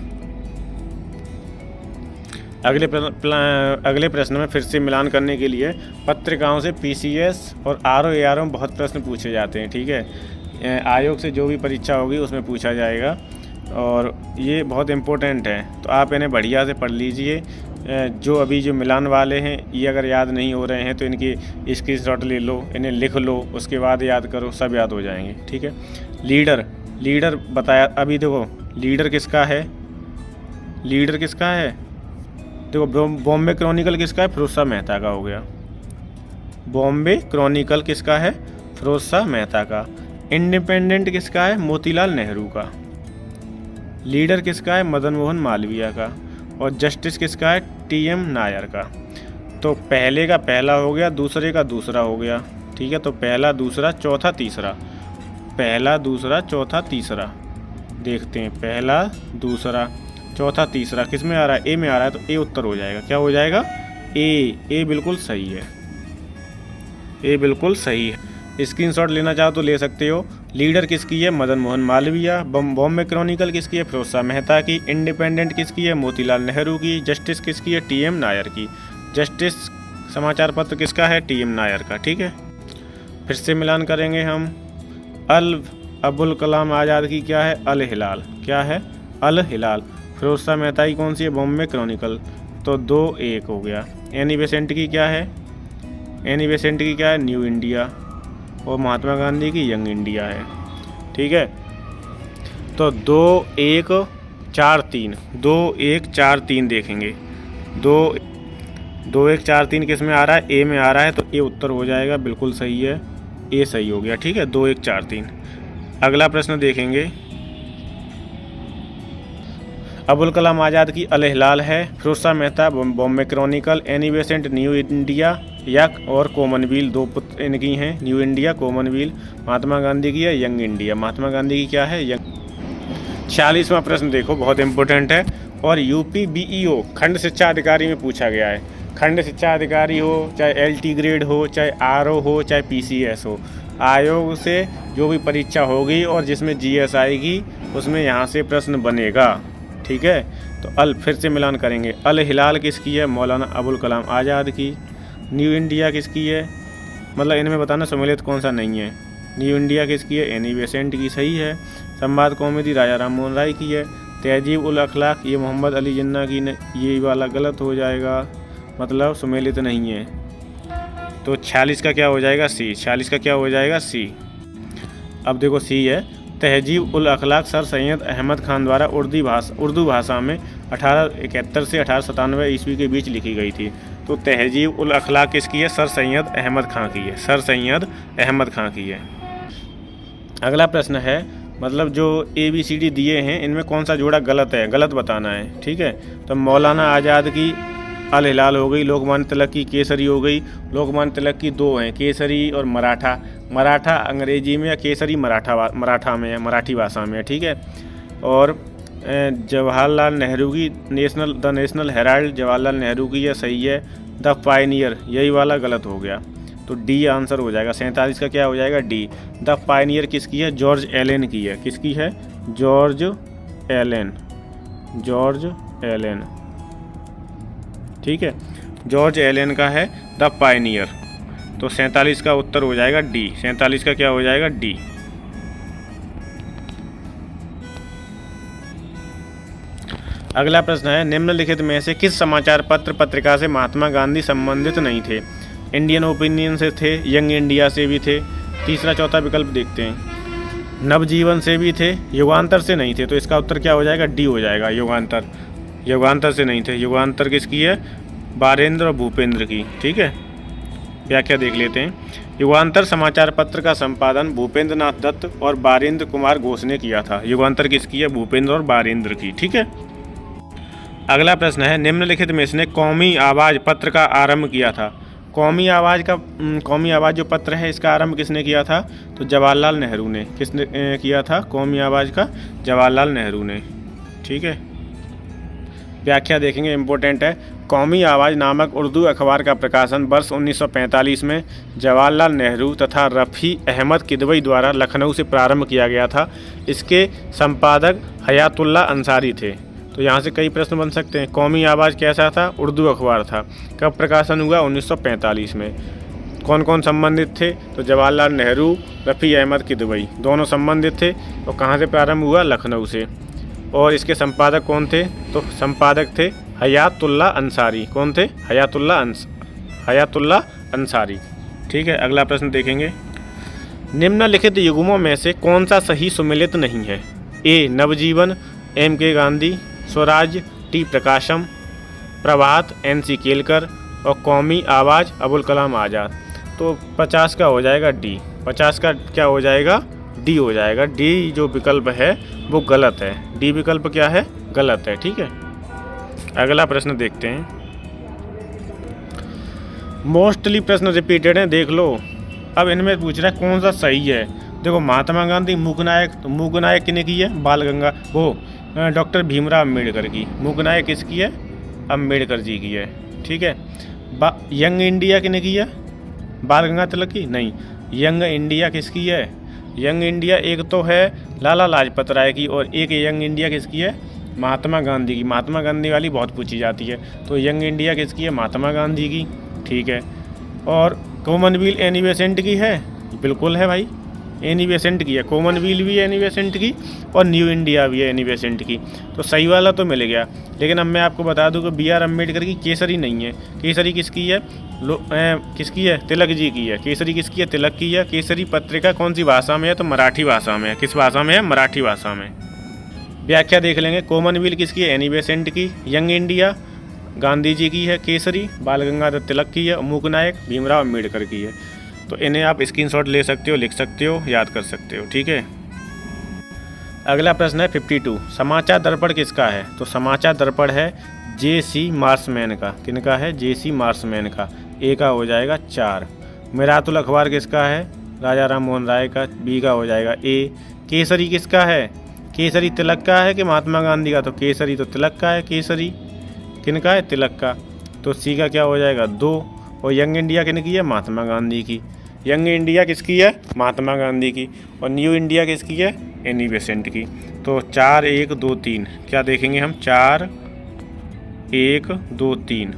S1: अगले प्रश्न में फिर से मिलान करने के लिए पत्रिकाओं से पीसीएस और आरओ में बहुत प्रश्न पूछे जाते हैं। ठीक है, आयोग से जो भी परीक्षा होगी उसमें पूछा जाएगा और ये बहुत इम्पोर्टेंट है, तो आप इन्हें बढ़िया से पढ़ लीजिए। जो अभी जो मिलान वाले हैं ये अगर याद नहीं हो रहे हैं तो इनकी स्क्रीनशॉट ले लो, इन्हें लिख लो, उसके बाद याद करो, सब याद हो जाएंगे। ठीक है, लीडर बताया अभी। देखो लीडर किसका है? लीडर किसका है? देखो बॉम्बे क्रॉनिकल किसका है? फिरोज शाह मेहता का हो गया। बॉम्बे क्रॉनिकल किसका है? फिरोज शाह मेहता का। इंडिपेंडेंट किसका है? मोतीलाल नेहरू का। लीडर किसका है? मदन मोहन मालवीय का। और जस्टिस किसका है? टी.एम. नायर का। तो पहले का पहला हो गया, दूसरे का दूसरा हो गया। ठीक है, तो पहला दूसरा चौथा तीसरा, पहला दूसरा चौथा तीसरा देखते हैं। पहला दूसरा चौथा तीसरा किस में आ रहा है? ए में आ रहा है, तो ए उत्तर हो जाएगा। क्या हो जाएगा? ए बिल्कुल सही है। ए बिल्कुल सही है। स्क्रीनशॉट लेना चाहो तो ले सकते हो लीडर किसकी है? मदन मोहन मालवीय। बॉम्बे क्रॉनिकल किसकी है? फिरोज शाह मेहता की। इंडिपेंडेंट किसकी है? मोतीलाल नेहरू की। जस्टिस किसकी है? टीएम नायर की। जस्टिस समाचार पत्र किसका है? टीएम नायर का। ठीक है, फिर से मिलान करेंगे हम। अबुल कलाम आज़ाद की क्या है? अल हिलाल। क्या है? अल हिलाल। फिरोज शाह मेहता की कौन सी है? बॉम्बे क्रॉनिकल। तो 2-1 हो गया। एनी बेसेंट की क्या है? एनी बेसेंट की क्या है? New India. और महात्मा गांधी की यंग इंडिया है। ठीक है, तो 2-1-4-3 2-1-4-3 देखेंगे। 2-1-4-3 किस में आ रहा है? ए में आ रहा है, तो ए उत्तर हो जाएगा। बिल्कुल सही है, ए सही हो गया। ठीक है, 2-1-4-3। अगला प्रश्न देखेंगे। अबुल कलाम आज़ाद की अल हिलाल है, Firoz Shah Mehta Bombay Chronicle, Annie Besant New India या और कॉमनवेल्थ। 2 पुत्र इनकी हैं, New India, Commonwealth. Mahatma Gandhi की है यंग इंडिया। महात्मा गांधी की क्या है? यंग। 46वां प्रश्न देखो, बहुत इंपॉर्टेंट है और यूपी बीईओ खंड शिक्षा अधिकारी में पूछा गया है। खंड शिक्षा अधिकारी हो, चाहे एलटी ग्रेड हो, चाहे आरओ हो, चाहे पीसीएस हो, आयोग से जो भी परीक्षा होगी और जिसमें जीएस आएगी उसमें यहाँ से प्रश्न बनेगा। ठीक है, तो फिर से मिलान करेंगे। अल हिलाल किसकी है? मौलाना अबुल कलाम आज़ाद की। न्यू इंडिया किसकी है? मतलब इनमें बताना सम्मिलित कौन सा नहीं है। न्यू इंडिया किसकी है? एनी बेसेंट की। सही है। संवाद कौमुदी राजा राम मोहन राय की है। तहजीब उल अखलाक ये मोहम्मद अली जिन्ना की ने, ये वाला गलत हो जाएगा, मतलब सम्मिलित नहीं है। तो 46 का क्या हो जाएगा? सी। 46 का क्या हो जाएगा? सी। अब देखो सी है, तहजीब उल अखलाक सर सैयद अहमद खान द्वारा उर्दू भाषा में 1871 से 1897 ईस्वी के बीच लिखी गई थी। तो तहजीब उल अखलाक किसकी है? सर सैयद अहमद खान की है। सर सैयद अहमद खान की है। अगला प्रश्न है, मतलब जो ABCD दिए हैं इनमें कौन सा जोड़ा गलत है? गलत बताना है। ठीक है, तो मौलाना आज़ाद की अल हिलाल हो गई, लोकमान्य तिलक की केसरी हो गई। लोकमान्य तिलक की 2 हैं, केसरी और मराठा। मराठा अंग्रेजी में या केसरी मराठा में है, मराठी भाषा में है। ठीक है, और जवाहरलाल नेहरू की the national Herald Jawaharlal Nehru की यह सही है। द पायनियर यही वाला गलत हो गया, तो डी आंसर हो जाएगा। 47 का क्या हो जाएगा? डी। द पायनियर किसकी है? जॉर्ज एलन की है। किसकी है? George Allen. George Allen. ठीक है, जॉर्ज एलन का है द पायनियर। तो 47 का उत्तर हो जाएगा डी। 47 का क्या हो जाएगा? डी। अगला प्रश्न है, निम्नलिखित में से किस समाचार पत्र पत्रिका से महात्मा गांधी संबंधित नहीं थे? इंडियन ओपिनियन से थे, यंग इंडिया से भी थे। तीसरा चौथा विकल्प देखते हैं। नवजीवन से भी थे, युगांतर से नहीं थे। तो इसका उत्तर क्या हो जाएगा? डी हो जाएगा, युगांतर। युगांतर से नहीं थे। युगांतर किसकी है? बारेंद्र और भूपेंद्र की। ठीक है, व्याख्या देख लेते हैं। युगांतर समाचार पत्र का संपादन भूपेंद्र नाथ दत्त और बारेंद्र कुमार घोष ने किया था। युगांतर किसकी है? भूपेंद्र और बारेंद्र की। ठीक है, अगला प्रश्न है, निम्नलिखित में से कौमी आवाज़ पत्र का आरंभ किया था? कौमी आवाज़ जो पत्र है इसका आरंभ किसने किया था? तो जवाहरलाल नेहरू ने। किसने किया था कौमी आवाज़ का? जवाहरलाल नेहरू ने। ठीक है, व्याख्या देखेंगे, इम्पोर्टेंट है। कौमी आवाज़ नामक उर्दू अखबार का प्रकाशन वर्ष 1945 में जवाहरलाल नेहरू तथा रफ़ी अहमद किदवई द्वारा लखनऊ से प्रारंभ किया गया था। इसके संपादक हयातुल्लाह अंसारी थे। तो यहाँ से कई प्रश्न बन सकते हैं। कौमी आवाज़ कैसा था? उर्दू अखबार था। कब प्रकाशन हुआ? 1945 में। कौन कौन संबंधित थे? तो जवाहरलाल नेहरू, रफ़ी अहमद किदवई दोनों संबंधित थे। और कहाँ से प्रारंभ हुआ? लखनऊ से। और इसके संपादक कौन थे? तो संपादक थे हयातुल्लाह अंसारी। कौन थे? हयातुल्लाह अंसारी। ठीक है, अगला प्रश्न देखेंगे। निम्नलिखित युग्मों में से कौन सा सही सुमेलित नहीं है? ए नवजीवन M.K. गांधी, स्वराज टी प्रकाशम, प्रभात NC केलकर और कौमी आवाज़ अबुल कलाम आज़ाद। तो 50 का हो जाएगा डी। 50 का क्या हो जाएगा? डी हो जाएगा। डी जो विकल्प है वो गलत है। डी विकल्प क्या है? गलत है। ठीक है, अगला प्रश्न देखते हैं। मोस्टली प्रश्न रिपीटेड हैं, देख लो। अब इनमें पूछ रहा है कौन सा सही है। देखो, महात्मा गांधी मूकनायक, तो मूकनायक किने की है? बाल गंगा वो डॉक्टर भीमराव अम्बेडकर की। मूकनायक किसकी है? अम्बेडकर जी की है। ठीक है, यंग इंडिया किने की है? बाल गंगा तिलक की? नहीं, यंग इंडिया किसकी है? यंग इंडिया एक तो है लाला लाजपत राय की और एक यंग इंडिया किसकी है, महात्मा गांधी की। महात्मा गांधी वाली बहुत पूछी जाती है, तो यंग इंडिया किसकी है, महात्मा गांधी की। ठीक है, और कॉमनवेल्थ एनी बेसेंट की है, बिल्कुल है भाई, एनी बेसेंट की है। कॉमनवेल्थ भी एनी बेसेंट की और न्यू इंडिया भी है एनी बेसेंट की, तो सही वाला तो मिल गया। लेकिन अब मैं आपको बता दूं कि B.R. अम्बेडकर की केसरी नहीं है। केसरी किसकी है, किसकी है, तिलक जी की है। केसरी किसकी है, तिलक की है। केसरी पत्रिका कौन सी भाषा में है, तो मराठी भाषा में है। किस भाषा में है, मराठी भाषा में। व्याख्या देख लेंगे, कॉमनवेल्थ किसकी है, एनी बेसेंट की। यंग इंडिया गांधी जी की है केसरी, बाल गंगाधर तिलक की है। मूक नायक भीमराव अम्बेडकर की है। तो इन्हें आप स्क्रीनशॉट ले सकते हो, लिख सकते हो, याद कर सकते हो। ठीक है, अगला प्रश्न है 52, समाचार दर्पण किसका है। तो समाचार दर्पण है J.C. मार्समैन का। किनका है, J.C. मार्समैन का। ए का हो जाएगा 4। मिरातुल अखबार किसका है, राजा राम मोहन राय का। बी का हो जाएगा ए। केसरी किसका है, केसरी तिलक का है कि महात्मा गांधी का, तो केसरी तो तिलक का है। केसरी किनका है, तिलक का, तो सी का क्या हो जाएगा 2। और यंग इंडिया किनकी है, महात्मा गांधी की। यंग इंडिया किसकी है, महात्मा गांधी की। और न्यू इंडिया किसकी है, एनी बेसेंट की। तो 4 1 2 3 क्या देखेंगे हम, 4 1 2 3।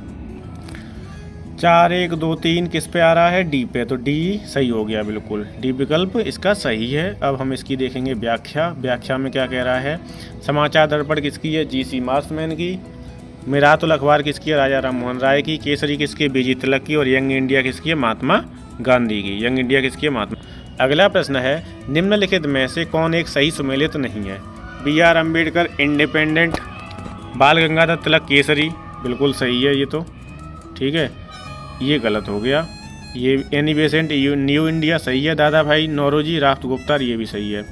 S1: 4 1 2 3 किस पे आ रहा है, डी पे, तो डी सही हो गया, बिल्कुल डी विकल्प इसका सही है। अब हम इसकी देखेंगे व्याख्या। व्याख्या में क्या कह रहा है, समाचार दर्पण किसकी है, J.C. मार्समैन की। मिरातुल अखबार किसकी है, राजा राम मोहन राय की। केसरी किसकी है, B.G. तिलक की। और यंग इंडिया किसकी है, महात्मा गांधी की। यंग इंडिया किसकी है, महात्मा। अगला प्रश्न है, निम्नलिखित में से कौन एक सही सुमेलित नहीं है। B.R. अम्बेडकर इंडिपेंडेंट, बाल गंगाधर तिलक केसरी, बिल्कुल सही है ये तो। ठीक है, ये गलत हो गया। ये एनी बेसेंट न्यू इंडिया सही है, दादा भाई नौरोजी राफ्त गुप्ता, ये भी सही है।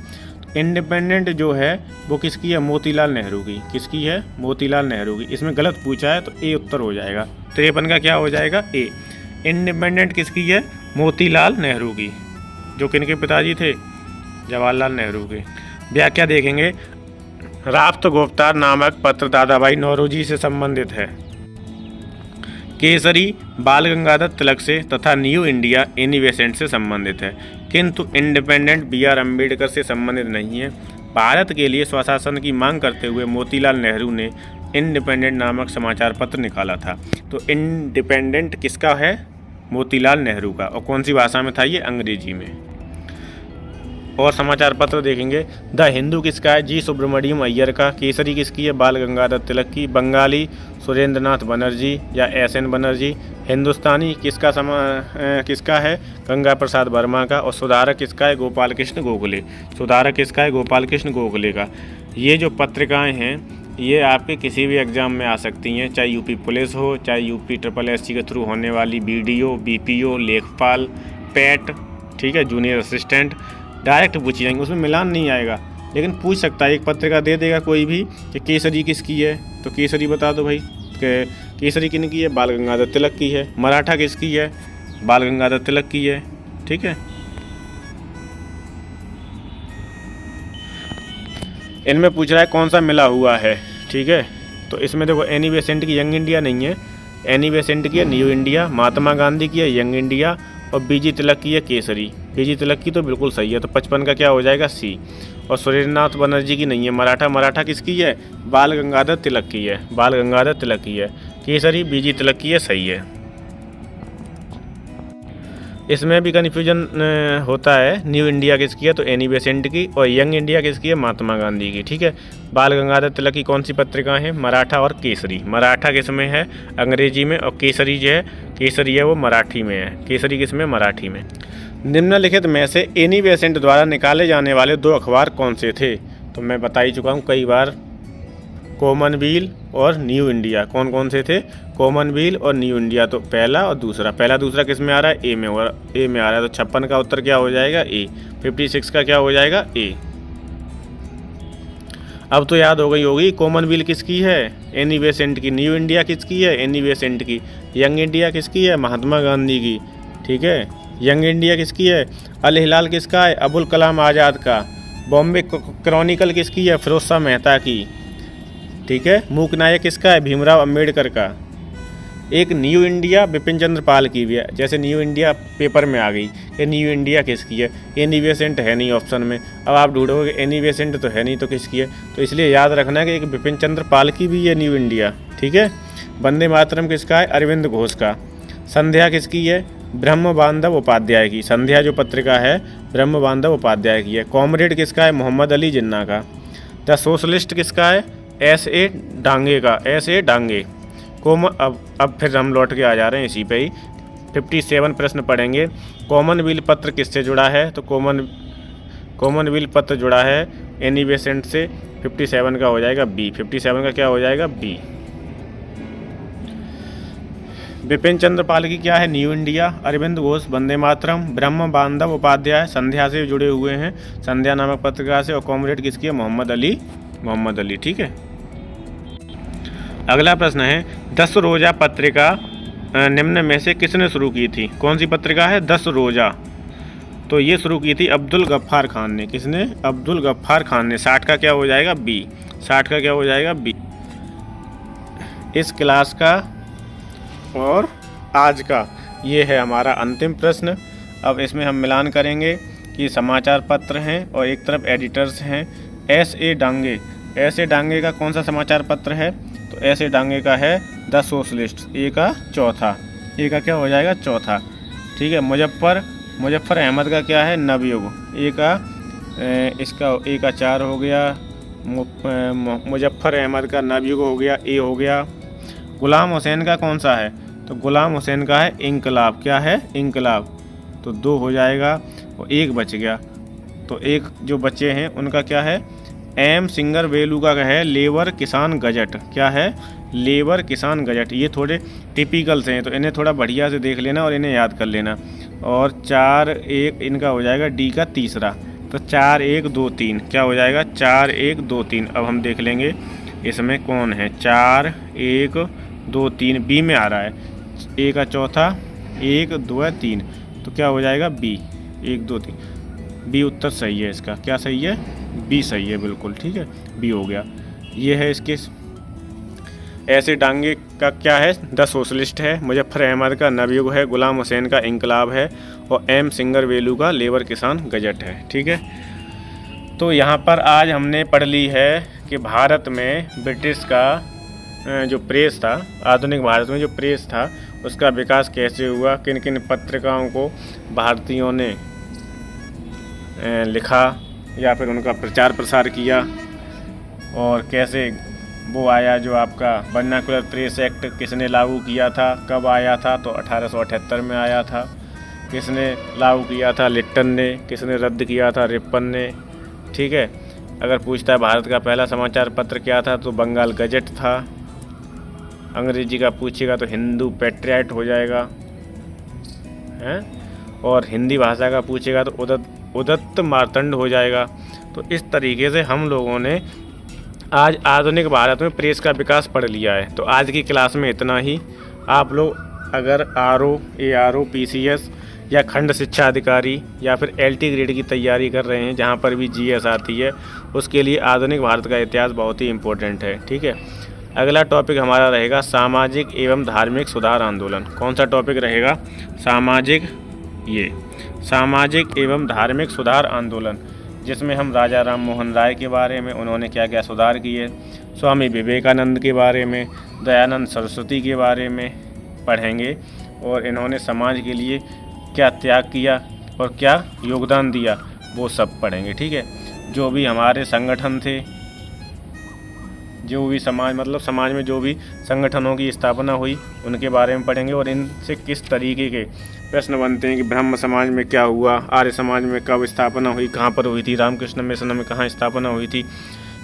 S1: इंडिपेंडेंट जो है वो किसकी है, मोतीलाल नेहरू की। किसकी है, मोतीलाल नेहरू की। इसमें गलत पूछा है तो ए उत्तर हो जाएगा। 53 का क्या हो जाएगा, ए। इंडिपेंडेंट किसकी है, मोतीलाल नेहरू की, जो किनके पिताजी थे, जवाहरलाल नेहरू के। व्याख्या देखेंगे, राफ्त गुप्ता नामक पत्र दादा भाई नौरोजी से संबंधित है। केसरी बाल गंगाधर तिलक से तथा न्यू इंडिया एनी बेसेंट से संबंधित है, किंतु इंडिपेंडेंट B.R. अम्बेडकर से संबंधित नहीं है। भारत के लिए स्वशासन की मांग करते हुए मोतीलाल नेहरू ने इंडिपेंडेंट नामक समाचार पत्र निकाला था। तो इंडिपेंडेंट किसका है, मोतीलाल नेहरू का। और कौन सी भाषा में था ये, अंग्रेजी में। और समाचार पत्र देखेंगे, द हिंदू किसका है, G. सुब्रमण्यम अय्यर का। केसरी किसकी है, बाल गंगाधर तिलक की। बंगाली सुरेंद्रनाथ बनर्जी या S.N. बनर्जी। हिंदुस्तानी किसका है, गंगा प्रसाद वर्मा का। और सुधारक किसका है, गोपाल कृष्ण गोखले। सुधारक किसका है, गोपाल कृष्ण गोखले का। ये जो पत्रिकाएं हैं ये आपके किसी भी एग्ज़ाम में आ सकती हैं, चाहे यूपी पुलिस हो, चाहे यूपी SSSC के थ्रू होने वाली BDO, BPO, लेखपाल, पैट, ठीक है, जूनियर असिस्टेंट, डायरेक्ट पूछी जाएंगे, उसमें मिलान नहीं आएगा। लेकिन पूछ सकता है, एक पत्रिका दे देगा कोई भी कि केसरी किसकी है, तो केसरी बता दो भाई कि केसरी किनकी है, बाल गंगाधर तिलक की है। मराठा किसकी है, बाल गंगाधर तिलक की है। ठीक है, इनमें पूछ रहा है कौन सा मिला हुआ है। ठीक है, तो इसमें देखो एनी बेसेंट की यंग इंडिया नहीं है, एनी बेसेंट की है न्यू इंडिया, महात्मा गांधी की है यंग इंडिया और B.G. तिलक की है केसरी। B.G. तिलक की तो बिल्कुल सही है, तो 55 का क्या हो जाएगा, सी। और सुरेंद्रनाथ बनर्जी की नहीं है। मराठा किसकी है, बाल गंगाधर तिलक की है, बाल गंगाधर तिलक की है। केसरी B.G. तिलक की है, सही है। इसमें भी कन्फ्यूजन होता है, न्यू इंडिया किसकी है, तो एनी बेसेंट की। और यंग इंडिया किसकी है, महात्मा गांधी की। ठीक है, बाल गंगाधर तिलक की कौन सी पत्रिका है, मराठा और केसरी। मराठा किस में है, अंग्रेजी में, और केसरी जो है, केसरी है वो मराठी में है। केसरी किस में, मराठी में। निम्नलिखित में से एनी बेसेंट द्वारा निकाले जाने वाले 2 अखबार कौन से थे, तो मैं बता ही चुका हूँ कई बार, कॉमनवेल्थ और न्यू इंडिया। कौन कौन से थे, कॉमनवेल्थ और न्यू इंडिया। तो पहला और दूसरा, पहला दूसरा किस में आ रहा है, ए में आ रहा है। तो 56 का उत्तर क्या हो जाएगा, ए। 56 का क्या हो जाएगा, ए। अब तो याद हो गई होगी, कॉमनवेल्थ किसकी है, एनी बेसेंट की। न्यू इंडिया किसकी है, एनी बेसेंट की। यंग इंडिया किसकी है, महात्मा गांधी की। ठीक है, यंग इंडिया किसकी है, अल हिलाल किसका है, अबुल कलाम आज़ाद का। बॉम्बे क्रॉनिकल किसकी है, फिरोज शाह मेहता की। ठीक है, मूक नायक किसका है, भीमराव अम्बेडकर का। एक न्यू इंडिया बिपिन चंद्र पाल की भी है, जैसे न्यू इंडिया पेपर में आ गई, ये न्यू इंडिया किसकी है, एनी बेसेंट है नहीं ऑप्शन में। अब आप ढूंढोगे एनी बेसेंट तो है नहीं, तो किसकी है, तो इसलिए याद रखना कि एक बिपिन चंद्र पाल की भी है न्यू इंडिया, ठीक है। वंदे मातरम किसका है, अरविंद घोष का। संध्या किसकी है, ब्रह्म बांधव उपाध्याय की। संध्या जो पत्रिका है ब्रह्म बांधव उपाध्याय की है। कॉमरेड किसका है, मोहम्मद अली जिन्ना का। द सोशलिस्ट किसका है, S.A. डांगे का, S.A. डांगे। अब फिर हम लौट के आ जा रहे हैं इसी पे ही। 57 प्रश्न पढ़ेंगे। कॉमनवेल्थ पत्र किससे जुड़ा है, तो कॉमनवेल्थ पत्र जुड़ा है एनी बेसेंट से। 57 का हो जाएगा बी। 57 का क्या हो जाएगा, बी। बिपिन चंद्र पाल की क्या है, न्यू इंडिया। अरविंद घोष वंदे मातरम। ब्रह्म बांधव उपाध्याय संध्या से जुड़े हुए हैं, संध्या नामक पत्रिका से। और कॉमरेड किसकी है, मोहम्मद अली, ठीक है। अगला प्रश्न है, 10 रोज़ा पत्रिका निम्न में से किसने शुरू की थी। कौन सी पत्रिका है, 10 रोज़ा। तो ये शुरू की थी अब्दुल गफ्फार खान ने। किसने, अब्दुल गफ्फार खान ने। 60 का क्या हो जाएगा, बी। 60 का क्या हो जाएगा, बी। इस क्लास का और आज का ये है हमारा अंतिम प्रश्न। अब इसमें हम मिलान करेंगे कि समाचार पत्र हैं और एक तरफ एडिटर्स हैं। S.A. डांगे का कौन सा समाचार पत्र है, तो S.A. डांगे का है द सोशलिस्ट। ए का चौथा, ए का क्या हो जाएगा, चौथा, ठीक है। मुजफ्फर अहमद का क्या है, नवयुग। ए का इसका ए का 4 हो गया। मुजफ्फर अहमद का नवयुग हो गया, ए हो गया। गुलाम हुसैन का कौन सा है, तो गुलाम हुसैन का है इंकलाब। क्या है, इंकलाब। तो 2 हो जाएगा और 1 बच गया। तो एक जो बच्चे हैं उनका क्या है, M. सिंगर वेलू का है लेबर किसान गजट। क्या है, लेबर किसान गजट। ये थोड़े टिपिकल से हैं, तो इन्हें थोड़ा बढ़िया से देख लेना और इन्हें याद कर लेना। और 4-1 इनका हो जाएगा डी का तीसरा। तो 4-1-2-3 क्या हो जाएगा, 4-1-2-3। अब हम देख लेंगे इसमें कौन है, 4-1-2-3 बी में आ रहा है। ए का चौथा, 1-2-3, तो क्या हो जाएगा, बी। 1-2-3 बी उत्तर सही है इसका। क्या सही है, बी सही है, बिल्कुल ठीक है, बी हो गया। ये है इसके। ऐसे डांगे का क्या है, द सोशलिस्ट है। मुजफ्फर अहमद का नवयुग है। गुलाम हुसैन का इंकलाब है। और M. सिंगर वेलू का लेबर किसान गजट है, ठीक है। तो यहाँ पर आज हमने पढ़ ली है कि भारत में ब्रिटिश का जो प्रेस था, आधुनिक भारत में जो प्रेस था उसका विकास कैसे हुआ, किन किन पत्रिकाओं को भारतीयों ने लिखा या फिर उनका प्रचार प्रसार किया, और कैसे वो आया जो आपका वर्नाकुलर प्रेस एक्ट किसने लागू किया था, कब आया था, तो 1878 में आया था। किसने लागू किया था, लिट्टन ने। किसने रद्द किया था, रिपन ने, ठीक है। अगर पूछता है भारत का पहला समाचार पत्र क्या था, तो बंगाल गजट था। अंग्रेजी का पूछेगा तो हिंदू पैट्रियट हो जाएगा, हैं। और हिंदी भाषा का पूछेगा तो उदत्त मार्तंड हो जाएगा। तो इस तरीके से हम लोगों ने आज आधुनिक भारत में प्रेस का विकास पढ़ लिया है। तो आज की क्लास में इतना ही। आप लोग अगर RO, ARO, PCS या खंड शिक्षा अधिकारी या फिर LT ग्रेड की तैयारी कर रहे हैं, जहाँ पर भी GS आती है, उसके लिए आधुनिक भारत का इतिहास बहुत ही इम्पोर्टेंट है, ठीक है। अगला टॉपिक हमारा रहेगा सामाजिक एवं धार्मिक सुधार आंदोलन। कौन सा टॉपिक रहेगा, सामाजिक एवं धार्मिक सुधार आंदोलन, जिसमें हम राजा राम मोहन राय के बारे में, उन्होंने क्या क्या सुधार किए, स्वामी विवेकानंद के बारे में, दयानंद सरस्वती के बारे में पढ़ेंगे, और इन्होंने समाज के लिए क्या त्याग किया और क्या योगदान दिया, वो सब पढ़ेंगे, ठीक है। जो भी हमारे संगठन थे, जो भी समाज में जो भी संगठनों की स्थापना हुई, उनके बारे में पढ़ेंगे, और इनसे किस तरीके के प्रश्न बनते हैं कि ब्रह्म समाज में क्या हुआ, आर्य समाज में कब स्थापना हुई, कहाँ पर हुई थी, रामकृष्ण मिशन में कहाँ स्थापना हुई थी,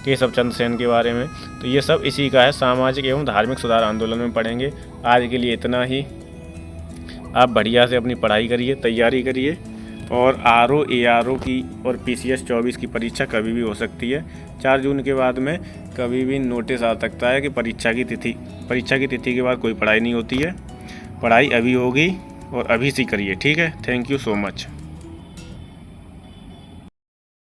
S1: केशव चंद्र सेन के बारे में। तो ये सब इसी का है, सामाजिक एवं धार्मिक सुधार आंदोलन में पढ़ेंगे। आज के लिए इतना ही। आप बढ़िया से अपनी पढ़ाई करिए, तैयारी करिए, और RO, ARO की और PCS 24 की परीक्षा कभी भी हो सकती है। 4 जून के बाद में कभी भी नोटिस आ सकता है कि परीक्षा की तिथि के बाद कोई पढ़ाई नहीं होती है। पढ़ाई अभी होगी और अभी से करिए, ठीक है। Thank you so much.